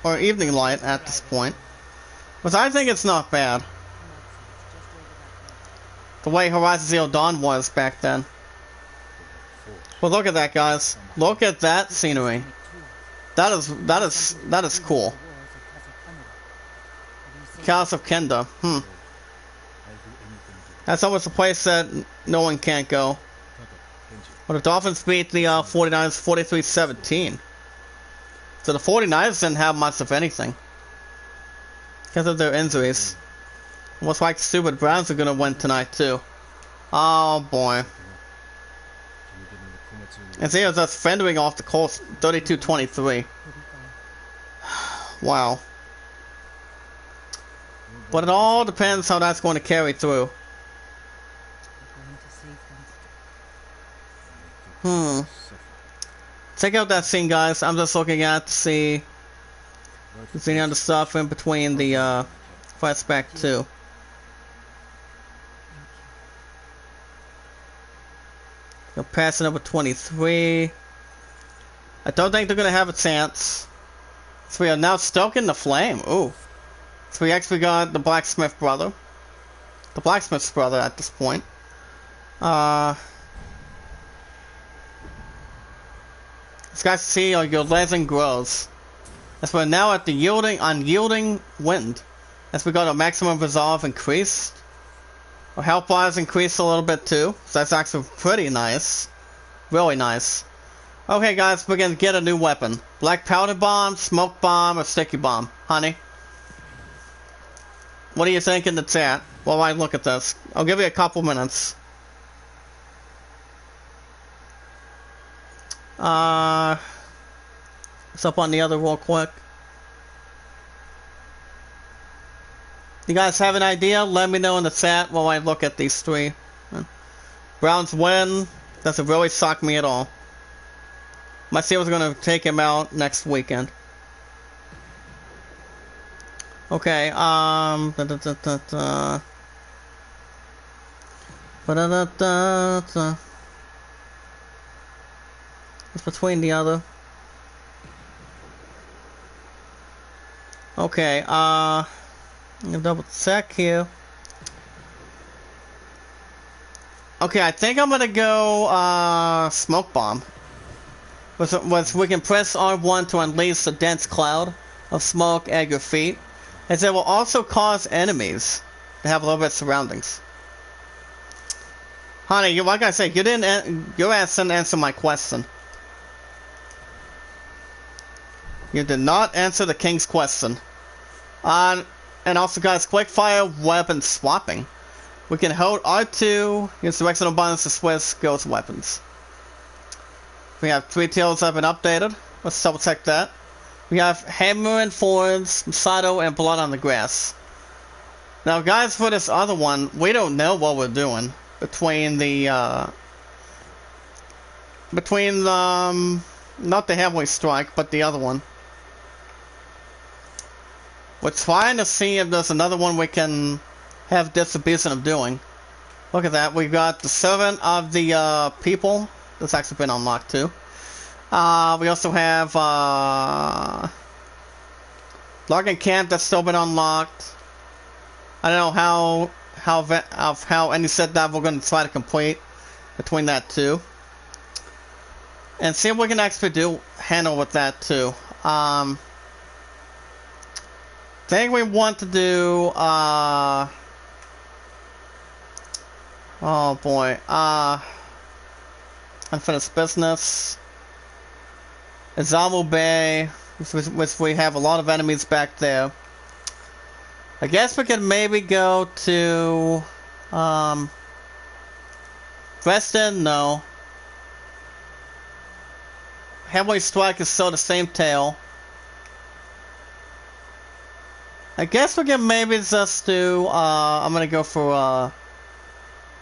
Or evening light at this point. But I think it's not bad. The way Horizon Zero Dawn was back then. Well, look at that, guys. Look at that scenery. That is cool. Chaos of Kenda. That's almost a place that no one can't go. Well, the Dolphins beat the 49ers 43-17. So the 49ers didn't have much of anything. Because of their injuries. Looks like the stupid Browns are gonna win tonight too. Oh boy. And see, it's us fendering off the Colts 32-23. Wow. But it all depends how that's going to carry through. Check out that scene, guys. I'm just looking at to see if there's any other stuff in between the flashback too. They're passing over 23. I don't think they're gonna have a chance. So we are now stoking the flame. Ooh. So we actually got the blacksmith brother. The blacksmith's brother at this point. This guys see your legend grows. As we're now at the unyielding wind. As we got our maximum resolve increased. Our health bars increased a little bit too. So that's actually pretty nice. Really nice. Okay guys, we're gonna get a new weapon. Black powder bomb, smoke bomb, or sticky bomb. Honey? What do you think in the chat while I look at this? I'll give you a couple minutes. What's up on the other real quick? You guys have an idea? Let me know in the chat while I look at these three. Browns win. Doesn't really shock me at all. My Steelers are gonna take him out next weekend. Okay, It's between the other. Okay, I'm gonna double check here. Okay, I think I'm gonna go, smoke bomb. Which we can press R1 to unleash a dense cloud of smoke at your feet. As it will also cause enemies to have a little bit of surroundings. Honey, like I said, your ass didn't answer my question. You did not answer the king's question. And also guys, quick fire weapon swapping. We can hold R2, use the directional buttons to switch ghost weapons. We have 3 tails that have been updated. Let's double check that. We have Hammer and Fords, Masato, and Blood on the Grass. Now guys, for this other one, we don't know what we're doing. Between the, not the Heavily Strike, but the other one. We're trying to see if there's another one we can have distribution of doing. Look at that. We've got the Servant of the People. That's actually been unlocked too. We also have Larkin Camp. That's still been unlocked. I don't know how any said that we're going to try to complete between that two, and see what we can actually handle with that too. Think we want to do oh boy, unfinished business, Izamu Bay, which we have a lot of enemies back there. I guess we could maybe go to Preston. No. Heavily Strike is still the same tail. I guess we can maybe just do I'm gonna go for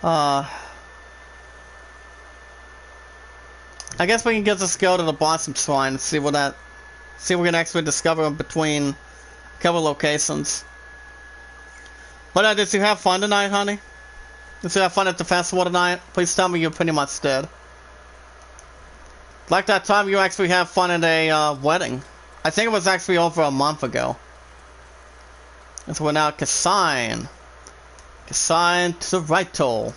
I guess we can just go to the Blossom Shrine and see what we can actually discover between a couple locations. But did you have fun tonight, honey? Did you have fun at the festival tonight? Please tell me you pretty much did. Like that time you actually had fun at a wedding. I think it was actually over a month ago. And so we're now at Kasine. Kasine to the right toll.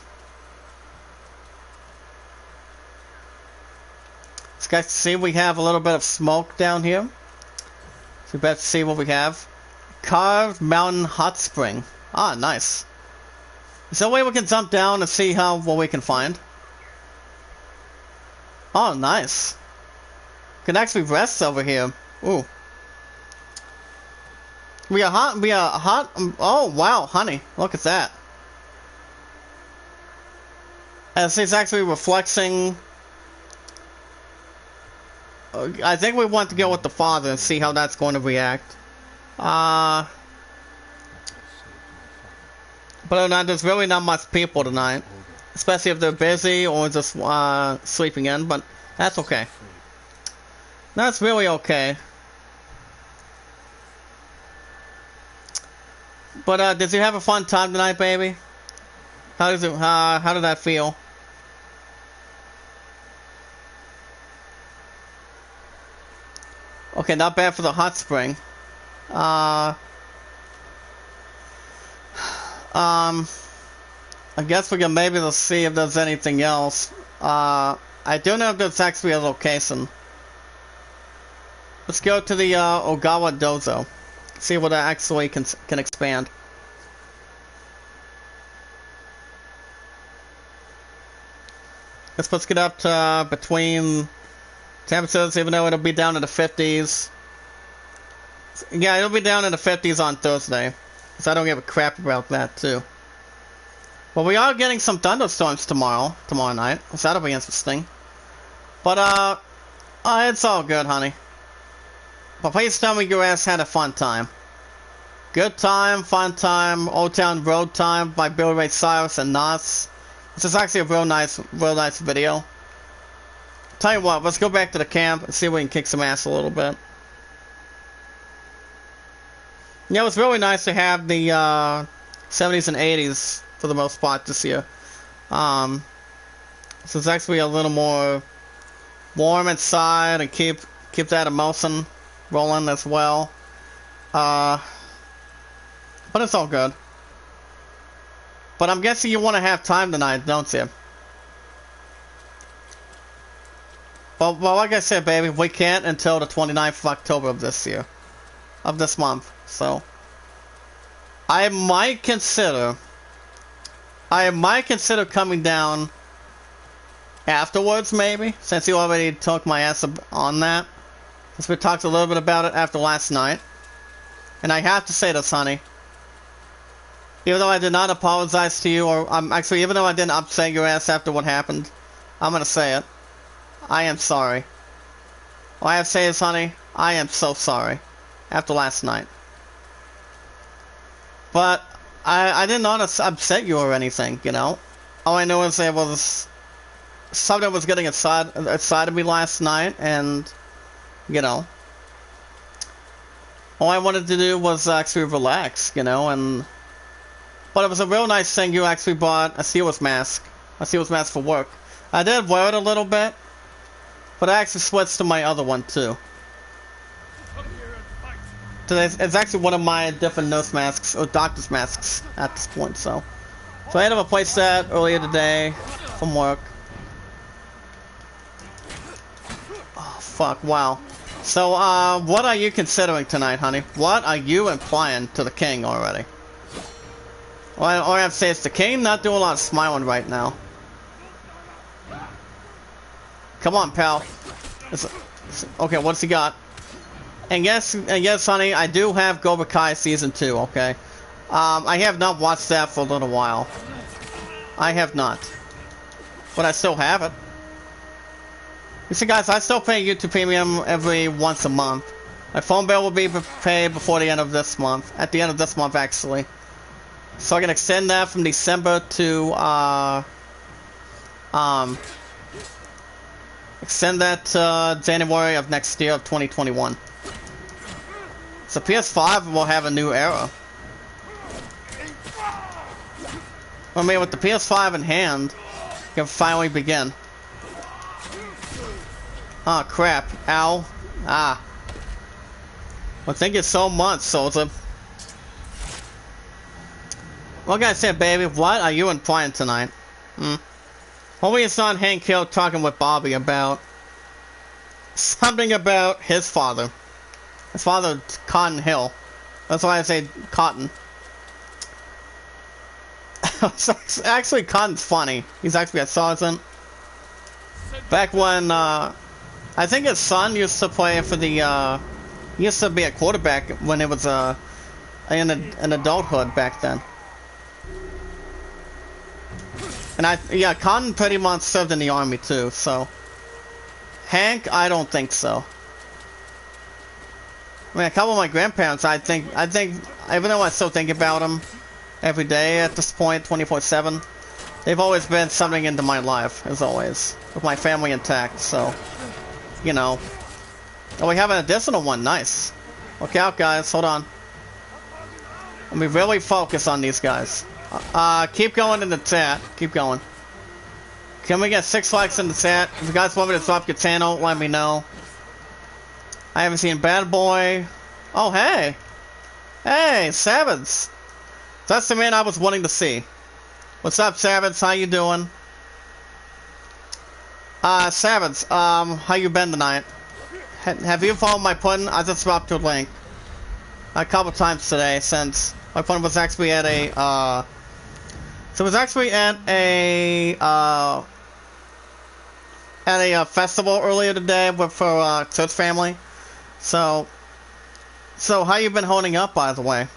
So guys, see we have a little bit of smoke down here. So we better see what we have. Carved Mountain Hot Spring. Ah, nice. Is there a way we can jump down and see what we can find? Oh, nice. We can actually rest over here. Ooh. We are hot. Oh, wow, honey. Look at that. As it's actually reflecting. I think we want to go with the father and see how that's going to react. But other than that, there's really not much people tonight. Especially if they're busy or just sleeping in, but that's okay. That's really okay. But did you have a fun time tonight, baby? How did that feel? Okay, not bad for the hot spring. I guess we can maybe see if there's anything else. I don't know if there's actually a location. Let's go to the Ogawa Dozo. See what that actually can expand. Let's get up to between temperatures, even though it'll be down in the 50s. Yeah, it'll be down in the 50s on Thursday. So I don't give a crap about that too. Well, we are getting some thunderstorms tomorrow night. So that'll be interesting. But it's all good, honey. But please tell me your ass had a fun time. Good time, fun time, Old Town Road Time by Bill Ray Cyrus and Nas. This is actually a real nice video. Tell you what, let's go back to the camp and see if we can kick some ass a little bit. Yeah, it was really nice to have the 70s and 80s for the most part this year. So it's actually a little more warm inside and keep that emotion rolling as well. But it's all good. But I'm guessing you want to have time tonight, don't you? Well, like I said, baby, we can't until the 29th of October of this year. Of this month, so. I might consider coming down afterwards, maybe, since you already took my ass on that. Since we talked a little bit about it after last night. And I have to say this, honey. Even though I did not apologize to you, or actually, even though I didn't upset your ass after what happened, I'm gonna say it. I am sorry. All I have to say is, honey, I am so sorry. After last night. But I didn't want to upset you or anything, you know? All I know is there was something that was getting inside of me last night, and, you know, all I wanted to do was actually relax, you know, and But it was a real nice thing you actually bought a Sealer's mask. A Sealer's mask for work. I did wear it a little bit, but I actually switched to my other one too. It's actually one of my different nurse masks, or doctor's masks at this point, so. So I had to replace that earlier today from work. Oh, fuck, wow. So, what are you considering tonight, honey? What are you implying to the king already? Well, all I have to say is the king not doing a lot of smiling right now. Come on, pal. Okay, what's he got? And yes, honey, I do have Cobra Kai Season 2, okay? I have not watched that for a little while. I have not. But I still have it. You see, guys, I still pay YouTube Premium every once a month. My phone bill will be paid before the end of this month. At the end of this month, actually. So I can extend that from December to, extend that to January of next year of 2021. So PS5 will have a new era. I mean, with the PS5 in hand, you can finally begin. Oh, crap. Ow. Ah. Well, thank you so much, Soldier. What can I say, baby? What are you implying tonight? Hopefully it's not Hank Hill talking with Bobby about something about his father. His father, Cotton Hill. That's why I say Cotton. Actually, Cotton's funny. He's actually a sergeant. Back when, I think his son used to play for the, he used to be a quarterback when it was, in adulthood back then. And yeah, Cotton pretty much served in the army too, so. Hank, I don't think so. I mean, a couple of my grandparents, I think, even though I still think about them every day at this point, 24/7, they've always been something into my life, as always, with my family intact, so, you know. Oh, we have an additional one, nice. Look out, guys, hold on. Let me really focus on these guys. Keep going in the chat, keep going. Can we get 6 likes in the chat? If you guys want me to stop your channel, let me know. I haven't seen Bad Boy. Oh, hey. Hey, Savage. That's the man I was wanting to see. What's up, Savage? How you doing? Savage, how you been tonight? Have you followed my pudding? I just dropped your link a couple times today since my pudding was actually at a, so it was actually at a festival earlier today for church family. So how you been holding up, by the way? I'm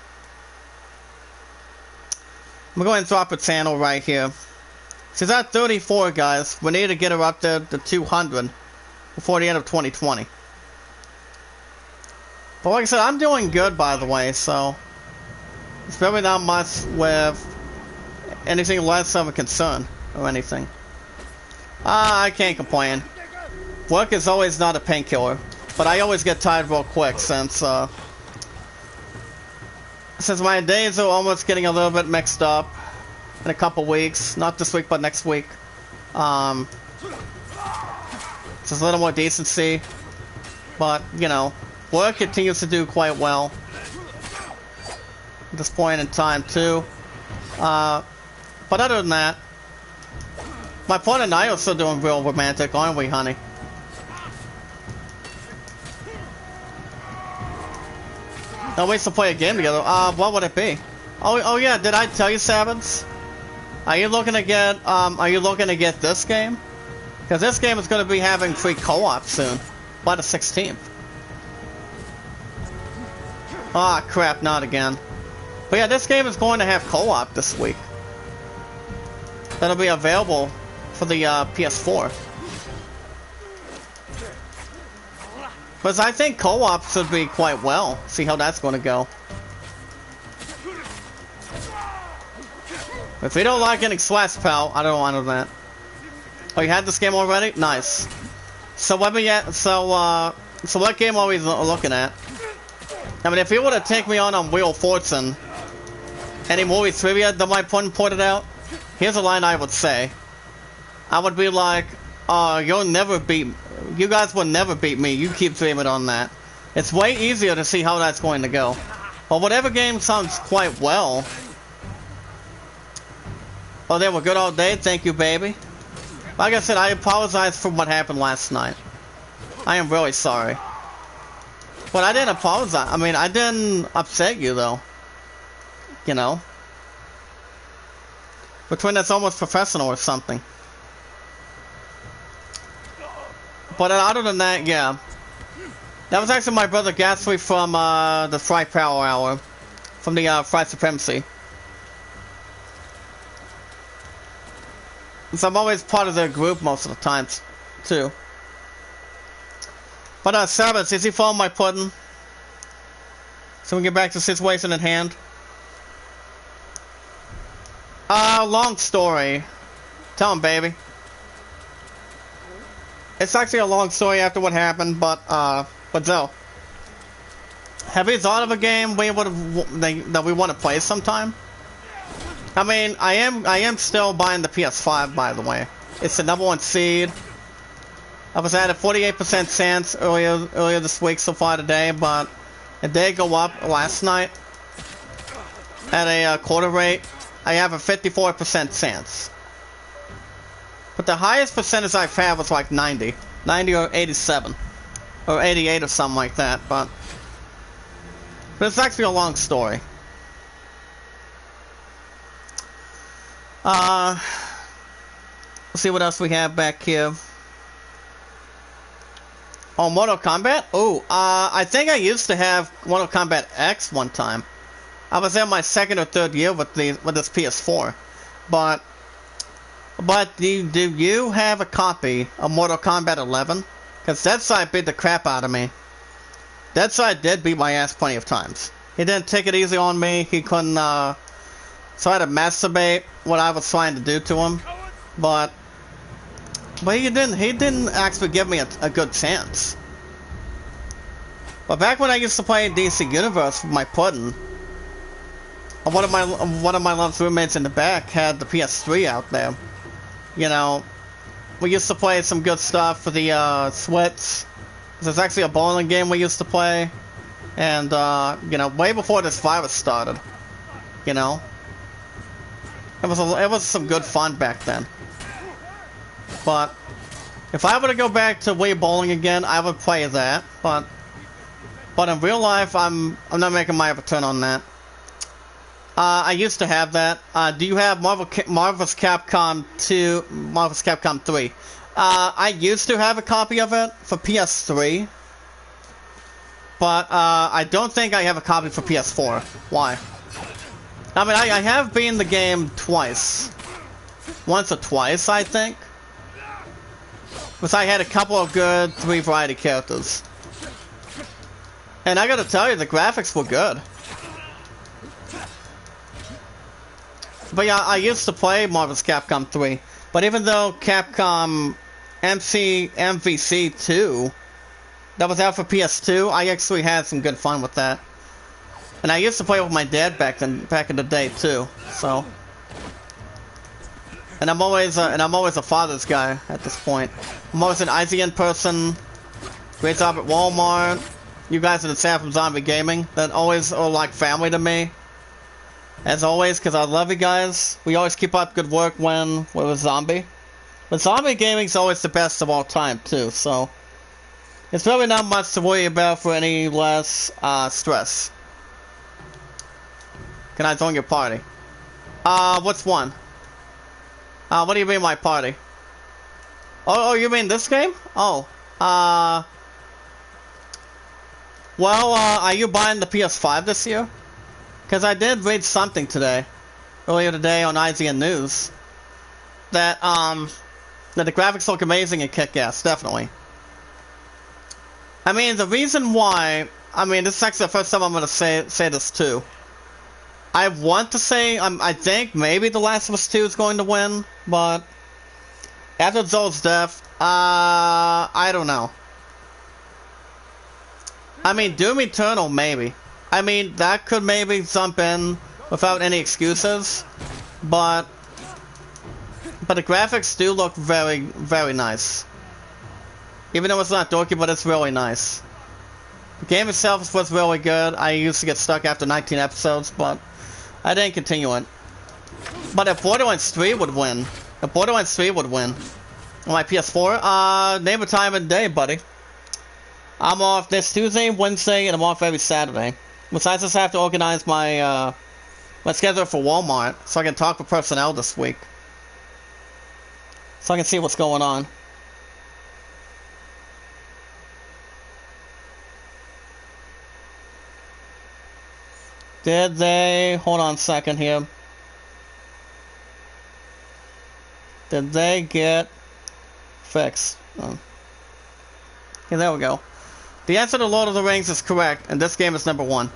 gonna go ahead and drop a channel right here. She's at 34, guys. We need to get her up to 200 before the end of 2020. But like I said, I'm doing good, by the way, so it's really not much with anything less of a concern or anything. I can't complain. Work is always not a painkiller, but I always get tired real quick since my days are almost getting a little bit mixed up in a couple weeks. Not this week, but next week. Just a little more decency. But, you know, work continues to do quite well at this point in time, too. But other than that, my partner and I are still doing real romantic, aren't we, honey? No, we still play a game together. What would it be? Oh yeah, did I tell you, Savage? Are you looking to get this game? Because this game is going to be having free co-op soon, by the 16th. Ah, crap, not again. But yeah, this game is going to have co-op this week. That'll be available for the PS4. But I think co-op should be quite well. See how that's going to go. If you don't like getting slashed, pal, I don't want that. Oh, you had this game already? Nice. So let me get. So what game are we looking at? I mean, if you were to take me on Wheel of Fortune, any movie trivia that my point pointed out, here's a line I would say. I would be like, you'll never beat... You guys will never beat me. You keep dreaming on that. It's way easier to see how that's going to go. But whatever game sounds quite well... Oh, they were good all day. Thank you, baby. Like I said, I apologize for what happened last night. I am really sorry. But I didn't apologize. I mean, I didn't upset you, though. You know? Between that's almost professional or something. But other than that, yeah. That was actually my brother Gatsby from the Fry Power Hour. From the Fry Supremacy. So I'm always part of their group most of the times, too. But Sabbath, is he following my pudding? So we get back to the situation at hand. Long story. Tell him, baby. It's actually a long story after what happened, but Zoe. Have you thought of a game that we want to play sometime? I mean, I am still buying the PS5, by the way. It's the #1 seed. I was at a 48% chance earlier this week so far today, but it did go up last night at a quarter rate. I have a 54% chance. But the highest percentage I've had was like 90 or 87 or 88 or something like that. But it's actually a long story. Let's see what else we have back here. Oh, Mortal Kombat? Oh, I think I used to have Mortal Kombat X one time. I was in my second or third year with this PS4. But do you have a copy of Mortal Kombat 11? Because that side beat the crap out of me. That side did beat my ass plenty of times. He didn't take it easy on me. He couldn't try to masturbate what I was trying to do to him. But he didn't actually give me a good chance. But back when I used to play DC Universe with my pudding, one of my love's roommates in the back had the PS3 out there. You know, we used to play some good stuff for the Switch. There's actually a bowling game we used to play, and you know, way before this virus started. You know, it was some good fun back then. But if I were to go back to Wii Bowling again, I would play that. But in real life, I'm not making my return on that. I used to have that. Do you have Marvel's Capcom 2, Marvel's Capcom 3? I used to have a copy of it for PS3, but I don't think I have a copy for PS4. Why? I mean, I have beaten the game twice. Once or twice, I think. Because I had a couple of good 3 variety characters. And I gotta tell you, the graphics were good. But yeah, I used to play Marvel's Capcom 3. But even though Capcom MVC 2, that was out for PS2, I actually had some good fun with that. And I used to play with my dad back in the day too. So, and I'm always a father's guy at this point. I'm always an IGN person. Great job at Walmart. You guys are the staff from Zombie Gaming. That always are like family to me. As always, because I love you guys. We always keep up good work when we're with Zombie. But Zombie Gaming's always the best of all time, too, so it's really not much to worry about for any less stress. Can I join your party? What's one? What do you mean my party? Oh, you mean this game? Oh, well, are you buying the PS5 this year? Because I did read something earlier today on IGN News, that the graphics look amazing and kick-ass, definitely. I mean, the reason why, I mean, this is actually the first time I'm going to say this too. I want to say, I think maybe The Last of Us 2 is going to win, but after Joel's death, I don't know. I mean, Doom Eternal, maybe. I mean, that could maybe jump in without any excuses, but the graphics do look very, very nice. Even though it's not dorky, but it's really nice. The game itself was really good. I used to get stuck after 19 episodes, but I didn't continue it. But if Borderlands 3 would win, on my PS4, name a time and day, buddy. I'm off this Tuesday, Wednesday, and I'm off every Saturday. Besides this, I have to organize my schedule for Walmart, so I can talk with personnel this week. So I can see what's going on. Did they... Hold on a second here. Did they get fixed? Oh. Okay, there we go. The answer to Lord of the Rings is correct, and this game is number 1.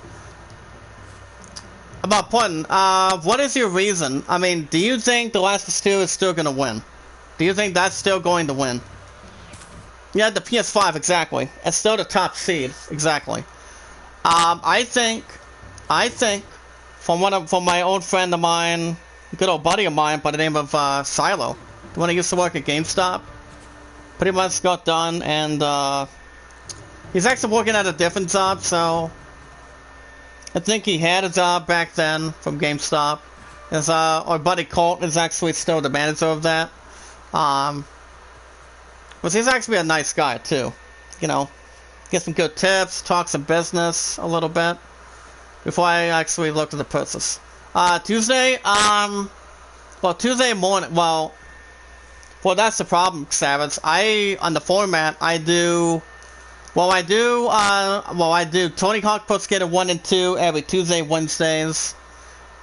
About Putin, what is your reason? I mean, do you think The Last of Us 2 is still going to win? Do you think that's still going to win? Yeah, the PS5, exactly. It's still the top seed, exactly. I think, from my old friend of mine, good old buddy of mine by the name of Silo, the one who used to work at GameStop, pretty much got done, and he's actually working at a different job, so I think he had a job back then from GameStop. His our buddy Colt is actually still the manager of that. But he's actually a nice guy too. You know, get some good tips, talk some business a little bit before I actually look at the purchase. Tuesday, well, Tuesday morning, well, that's the problem, Savage. On the format, I do Tony Hawk Pro Skater 1 and 2 every Tuesday, Wednesdays.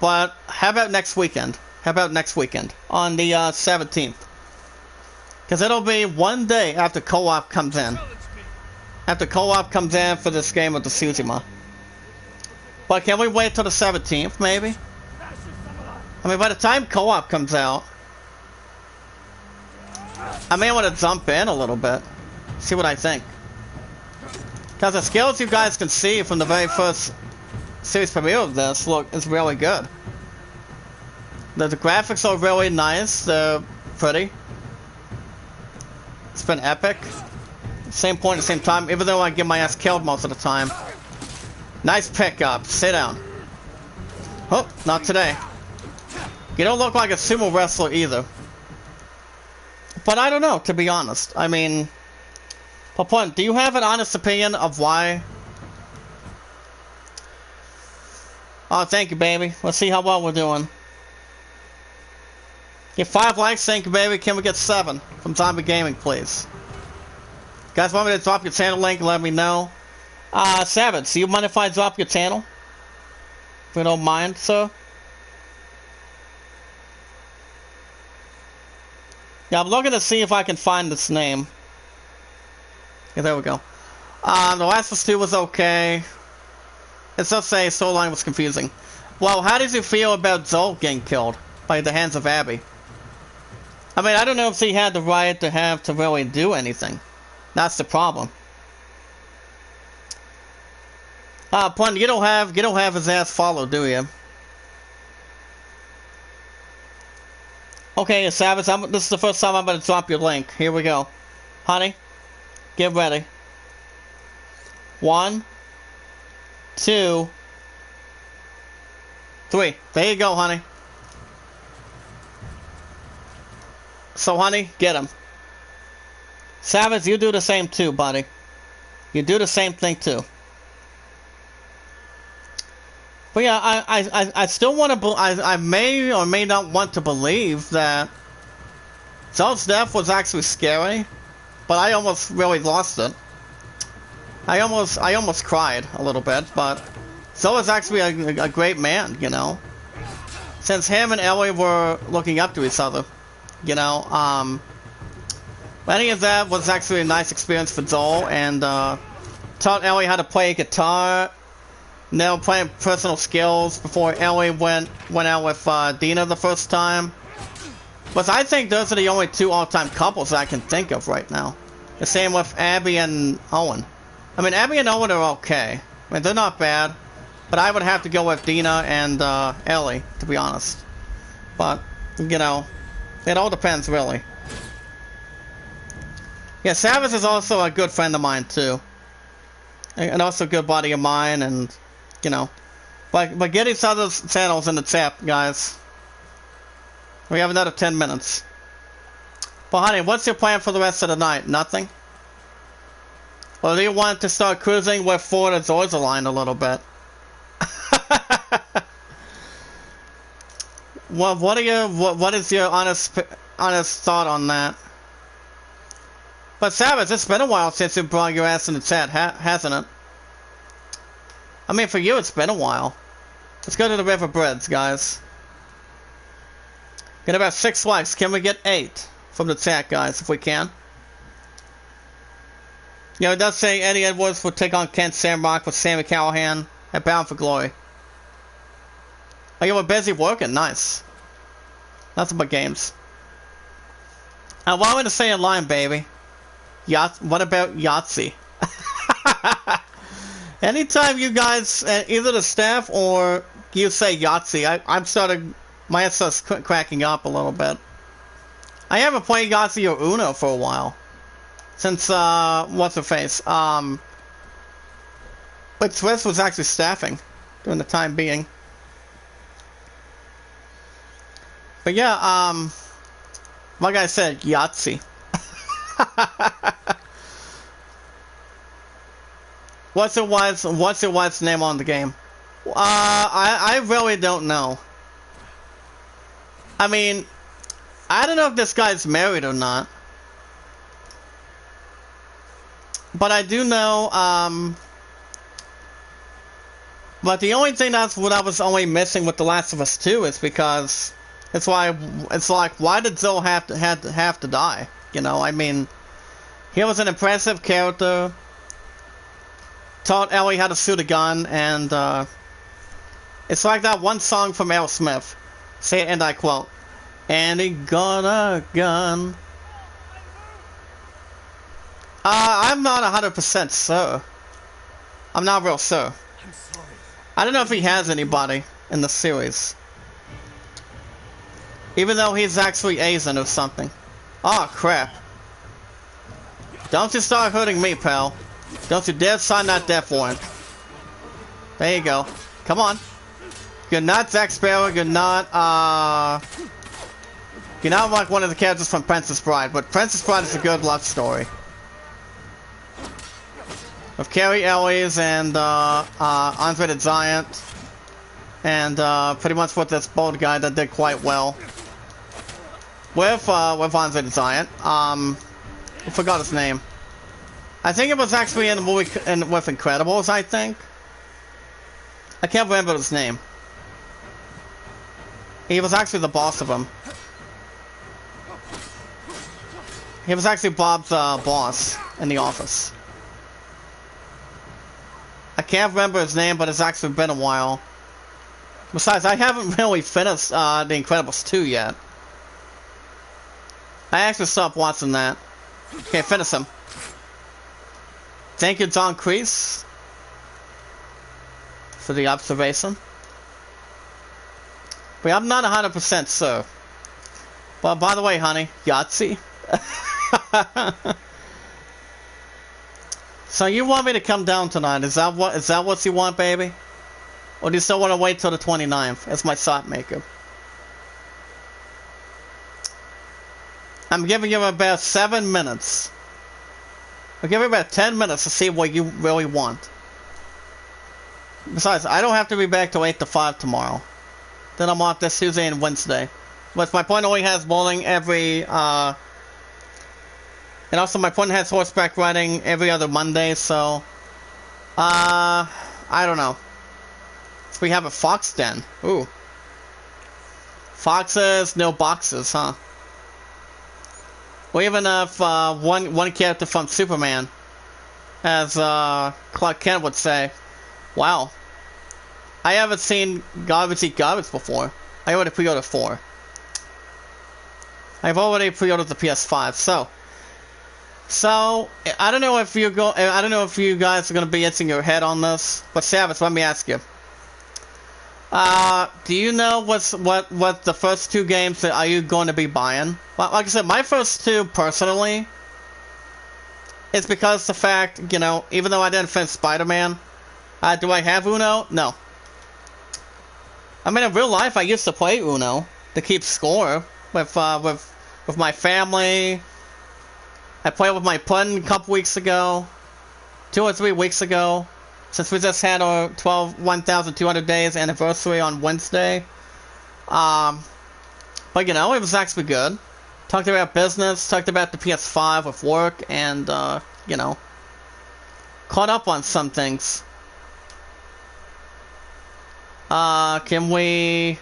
But how about next weekend? On the 17th? Because it'll be one day after co-op comes in. For this game of the Tsushima. But can we wait till the 17th, maybe? I mean, by the time co-op comes out, I may want to jump in a little bit. See what I think. Because the skills you guys can see from the very first series premiere of this is really good. The graphics are really nice, they're pretty. It's been epic. Same point at the same time, even though I get my ass killed most of the time. Nice pickup, sit down. Oh, not today. You don't look like a sumo wrestler either. But I don't know, to be honest. I mean... Point, do you have an honest opinion of why? Oh, thank you, baby. Let's see how well we're doing. Get 5 likes, thank you, baby. Can we get 7 from Zombie Gaming, please? Guys, want me to drop your channel link? Let me know. Savage, do you mind if I drop your channel? If you don't mind, sir. Yeah, I'm looking to see if I can find this name. Yeah, there we go. The Last of Us 2 was okay. It's just saying storyline was confusing. Well, how did you feel about Joel getting killed by the hands of Abby? I mean, I don't know if he had the right to really do anything. That's the problem. Pun, you don't have his ass followed, do you? Okay, Savage, this is the first time I'm gonna drop your link. Here we go. Honey, get ready. 1, 2, 3. There you go, honey. So, honey, get him. Savage, you do the same too, buddy. You do the same thing too. But yeah, I still want to. I may or may not want to believe that Joel's death was actually scary, but I almost really lost it. I almost cried a little bit, but Joel is actually a great man, you know. Since him and Ellie were looking up to each other, you know. Any of that was actually a nice experience for Joel, and taught Ellie how to play guitar. Now playing personal skills before Ellie went out with Dina the first time. But I think those are the only 2 all-time couples I can think of right now. The same with Abby and Owen. I mean, Abby and Owen are okay. I mean, they're not bad. But I would have to go with Dina and Ellie, to be honest. But, you know, it all depends, really. Yeah, Savage is also a good friend of mine, too. And also a good buddy of mine, and, you know. But get each other's channels in the chat, guys. We have another 10 minutes. But honey, what's your plan for the rest of the night? Nothing? Or do you want to start cruising with Ford and Zoids aligned a little bit? Well, what is your honest thought on that? But Savage, it's been a while since you brought your ass in the chat, hasn't it? I mean, for you, it's been a while. Let's go to the River Bridge, guys. Get about 6 likes. Can we get 8 from the chat, guys, if we can? You know, it does say Eddie Edwards will take on Kent Shamrock with Sammy Callahan at Bound for Glory. Oh, you were busy working. Nice. Nothing but games. What am I to say in line, baby? What about Yahtzee? Anytime you guys, either the staff or you say Yahtzee, I'm starting, my head starts cracking up a little bit. I haven't played Yahtzee or Uno for a while. Since, what's her face? But Swiss was actually staffing during the time being. But yeah, like I said, Yahtzee. What's your wife's name on the game? I really don't know. I mean, I don't know if this guy's married or not. But I do know, but the only thing that's what I was only missing with The Last of Us 2 is because it's like, why did Zoe have to die? You know, I mean, he was an impressive character, taught Ellie how to shoot a gun, and it's like that one song from Aerosmith. Say it, and I quote, "And he got a gun." I'm not 100% sure. I'm not real sure. I'm sorry. I don't know if he has anybody in the series. Even though he's actually Asian or something. Oh, crap. Don't you start hurting me, pal. Don't you dare sign that death warrant. There you go. Come on. You're not Zack Sparrow, you're not like one of the characters from Princess Bride, but Princess Bride is a good love story. With Carrie Ellis and Andre the Giant, and pretty much with this bold guy that did quite well. With Andre the Giant, I forgot his name. I think it was actually in the movie with Incredibles. I think I can't remember his name. He was actually the boss of him. He was actually Bob's boss in the office. I can't remember his name, but it's actually been a while. Besides, I haven't really finished The Incredibles 2 yet. I actually stopped watching that. Okay, finish him. Thank you, John Kreese, for the observation. But I'm not 100% sure. But by the way, honey, Yahtzee. So you want me to come down tonight? Is that what you want, baby? Or do you still want to wait till the 29th as my shot maker? I'm giving you about 7 minutes. I'll give you about 10 minutes to see what you really want. Besides, I don't have to be back till 8 to 5 tomorrow. Then I'm off this Tuesday and Wednesday. But my point only has bowling every, and also my point has horseback riding every other Monday, so, I don't know. So we have a fox den. Ooh. Foxes, no boxes, huh? We have enough, one character from Superman, as, Clark Kent would say. Wow. I haven't seen Garbage Eat Garbage before. I already pre-ordered 4. I've already pre-ordered the PS5, so I don't know if you guys are gonna be itching your head on this, but Savage, let me ask you. Do you know what the first two games that are you going to be buying? Well, like I said, my first two personally, it's because the fact, you know, even though I didn't finish Spider-Man, do I have Uno? No. I mean, in real life, I used to play Uno to keep score with my family. I played with my pun a couple weeks ago, 2 or 3 weeks ago. Since we just had our 1,200 days anniversary on Wednesday. But you know, it was actually good. Talked about business, talked about the PS5 with work, and you know, caught up on some things. Can we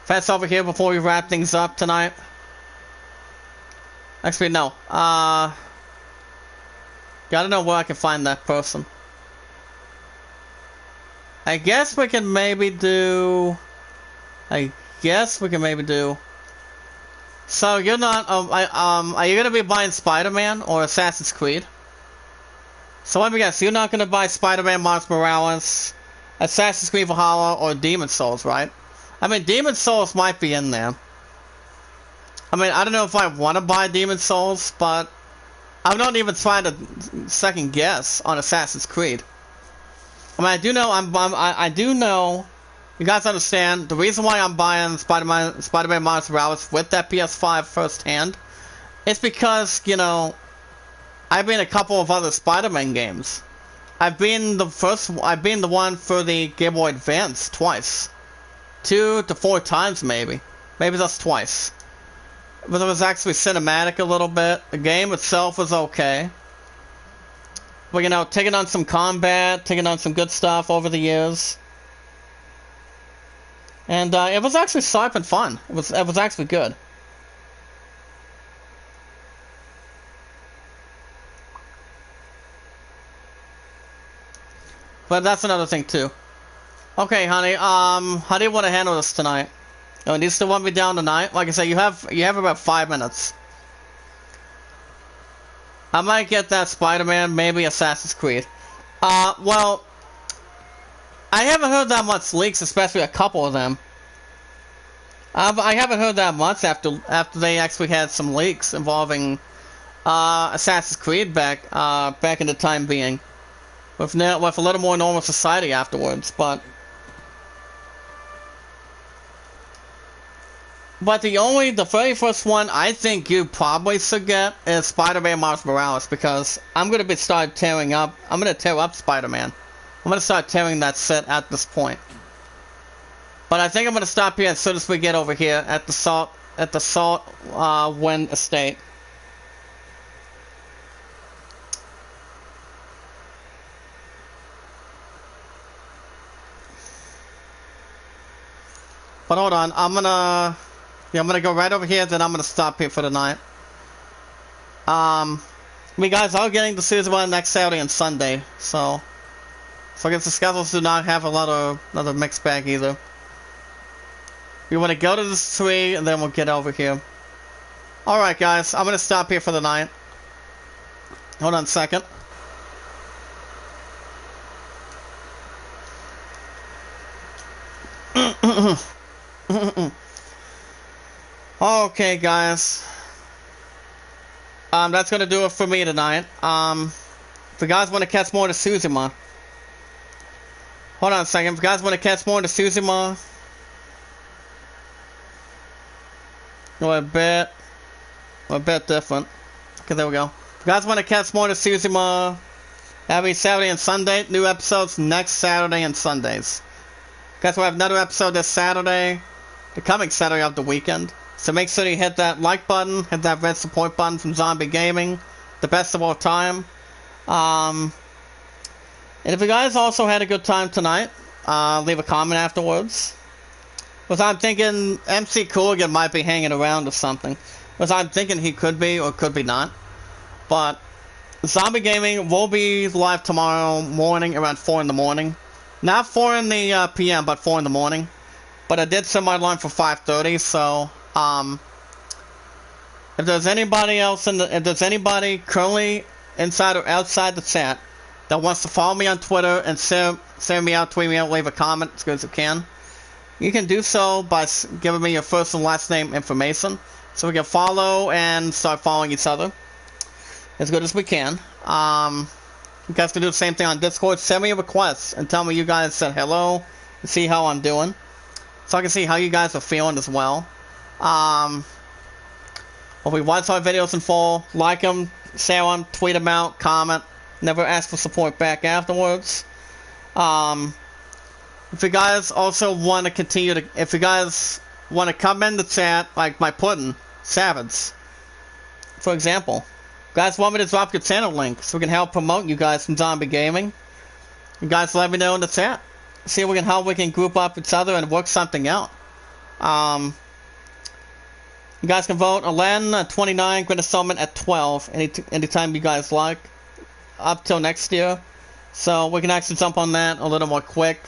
fast over here before we wrap things up tonight? Actually, no. Gotta know where I can find that person. I guess we can maybe do... So you're not, are you gonna be buying Spider-Man or Assassin's Creed? So let me guess, you're not gonna buy Spider-Man Miles Morales, Assassin's Creed Valhalla, or Demon Souls, right? I mean, Demon Souls might be in there. I mean, I don't know if I want to buy Demon Souls, but I'm not even trying to second guess on Assassin's Creed. I mean, I do know, you guys understand, the reason why I'm buying Spider-Man Miles Morales with that PS5 firsthand, is because, you know, I've been in a couple of other Spider-Man games. I've been the one for the Game Boy Advance twice. 2 to 4 times maybe. Maybe just twice. But it was actually cinematic a little bit. The game itself was okay. But you know, taking on some combat, taking on some good stuff over the years. And it was actually sharp and fun. It was actually good. But that's another thing too. Okay, honey, how do you want to handle this tonight? Oh, do you still want me down tonight? Like I said, you have about 5 minutes. I might get that Spider-Man, maybe Assassin's Creed. Well, I haven't heard that much leaks, especially a couple of them. I haven't heard that much after they actually had some leaks involving Assassin's Creed back in the time being, with a little more normal society afterwards. But the very first one I think you probably should get is Spider-Man Miles Morales, because I'm gonna tear up Spider-Man. I'm gonna start tearing that set at this point. But I think I'm gonna stop here as soon as we get over here at the Salt Wind Estate. But hold on, I'm gonna go right over here, then I'm gonna stop here for the night. We guys are getting the Tsushima next Saturday and Sunday, so I guess the schedules do not have another mixed bag either. We want to go to this tree, and then we'll get over here. Alright guys, I'm gonna stop here for the night. Hold on a second. Okay guys, that's gonna do it for me tonight. If you guys want to catch more of Tsushima, hold on a second. If you guys want to catch more of Tsushima, we're a bit different. Okay, there we go. If you guys want to catch more of Tsushima, every Saturday and Sunday, new episodes next Saturday and Sundays. Guys, we'll have another episode this Saturday, the coming Saturday of the weekend. So make sure you hit that like button, hit that red support button from Zombie Gaming, the best of all time. And if you guys also had a good time tonight, leave a comment afterwards. Because I'm thinking MC Cooligan might be hanging around or something. Because I'm thinking he could be or could be not. But Zombie Gaming will be live tomorrow morning around 4 in the morning. Not 4 in the PM, but 4 in the morning. But I did set my alarm for 5:30, so if there's anybody currently inside or outside the chat that wants to follow me on Twitter and send me out, tweet me out, leave a comment as good as you can, you can do so by giving me your first and last name information, so we can follow and start following each other as good as we can. You guys can do the same thing on Discord. Send me a request and tell me you guys said hello and see how I'm doing, so I can see how you guys are feeling as well. If we watch our videos in full, like them, share them, tweet them out, comment. Never ask for support back afterwards. If you guys also want to continue to, if you guys want to come in the chat, like my pudding, Savage, for example. You guys want me to drop your channel link so we can help promote you guys from zombie gaming? You guys let me know in the chat. See how we can group up each other and work something out. You guys can vote 11, 29, Grid Summit at 12, anytime you guys like, up till next year. So we can actually jump on that a little more quick,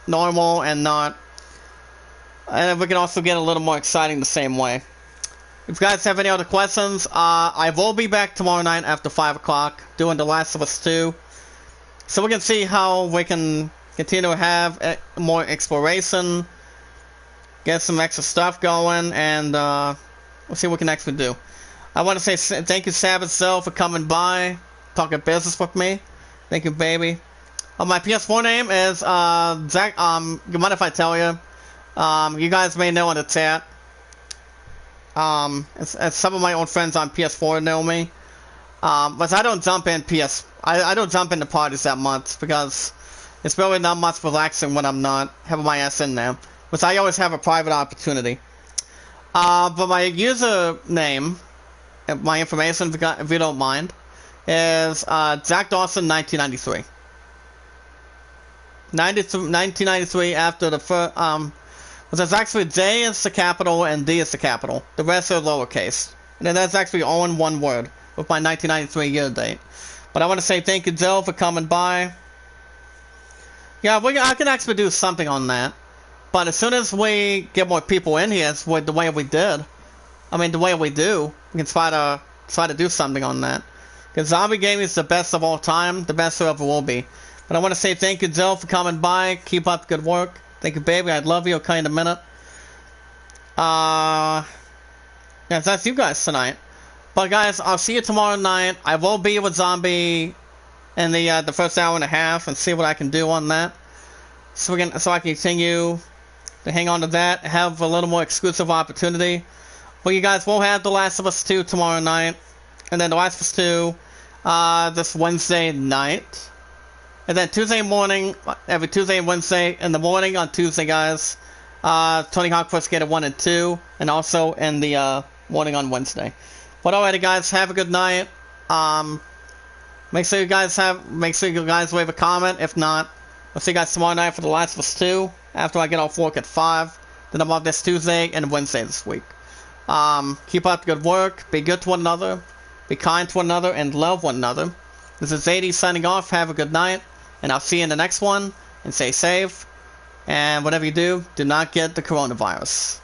normal, and not. And we can also get a little more exciting the same way. If you guys have any other questions, I will be back tomorrow night after 5 o'clock doing The Last of Us 2. So we can see how we can continue to have more exploration, get some extra stuff going, and we'll see what we can actually do. I want to say thank you, Savage Cell, for coming by, talking business with me. Thank you, baby. My PS4 name is Zach. You mind if I tell you? You guys may know in the chat. As some of my old friends on PS4 know me. But I don't jump in I don't jump into parties that much because it's really not much relaxing when I'm not having my ass in there. Which I always have a private opportunity. But my username, my information, if you don't mind, is Zach Dawson 1993. 1993 after the first, well, there's actually J is the capital and D is the capital. The rest are lowercase. And then that's actually all in one word with my 1993 year date. But I want to say thank you, Jill, for coming by. Yeah, I can actually do something on that. But as soon as we get more people in here, the way we do, we can try to do something on that. Because zombie gaming is the best of all time, the best there ever will be. But I want to say thank you, Jill, for coming by. Keep up the good work. Thank you, baby. I love you. I'll call you in a minute. Yeah, that's you guys tonight. But guys, I'll see you tomorrow night. I will be with Zombie in the first hour and a half and see what I can do on that. So I can continue to hang on to that, have a little more exclusive opportunity. But you guys will have The Last of Us 2 tomorrow night, and then The Last of Us 2 this Wednesday night, and then Tuesday morning, every Tuesday and Wednesday in the morning on Tuesday, guys. Tony Hawk Pro Skater 1 and 2, and also in the morning on Wednesday. But alrighty, guys, have a good night. Make sure you guys leave a comment. If not, I'll see you guys tomorrow night for The Last of Us 2 after I get off work at 5. Then I'm off this Tuesday and Wednesday this week. Keep up the good work. Be good to one another. Be kind to one another and love one another. This is Zadie signing off. Have a good night. And I'll see you in the next one. And stay safe. And whatever you do, do not get the coronavirus.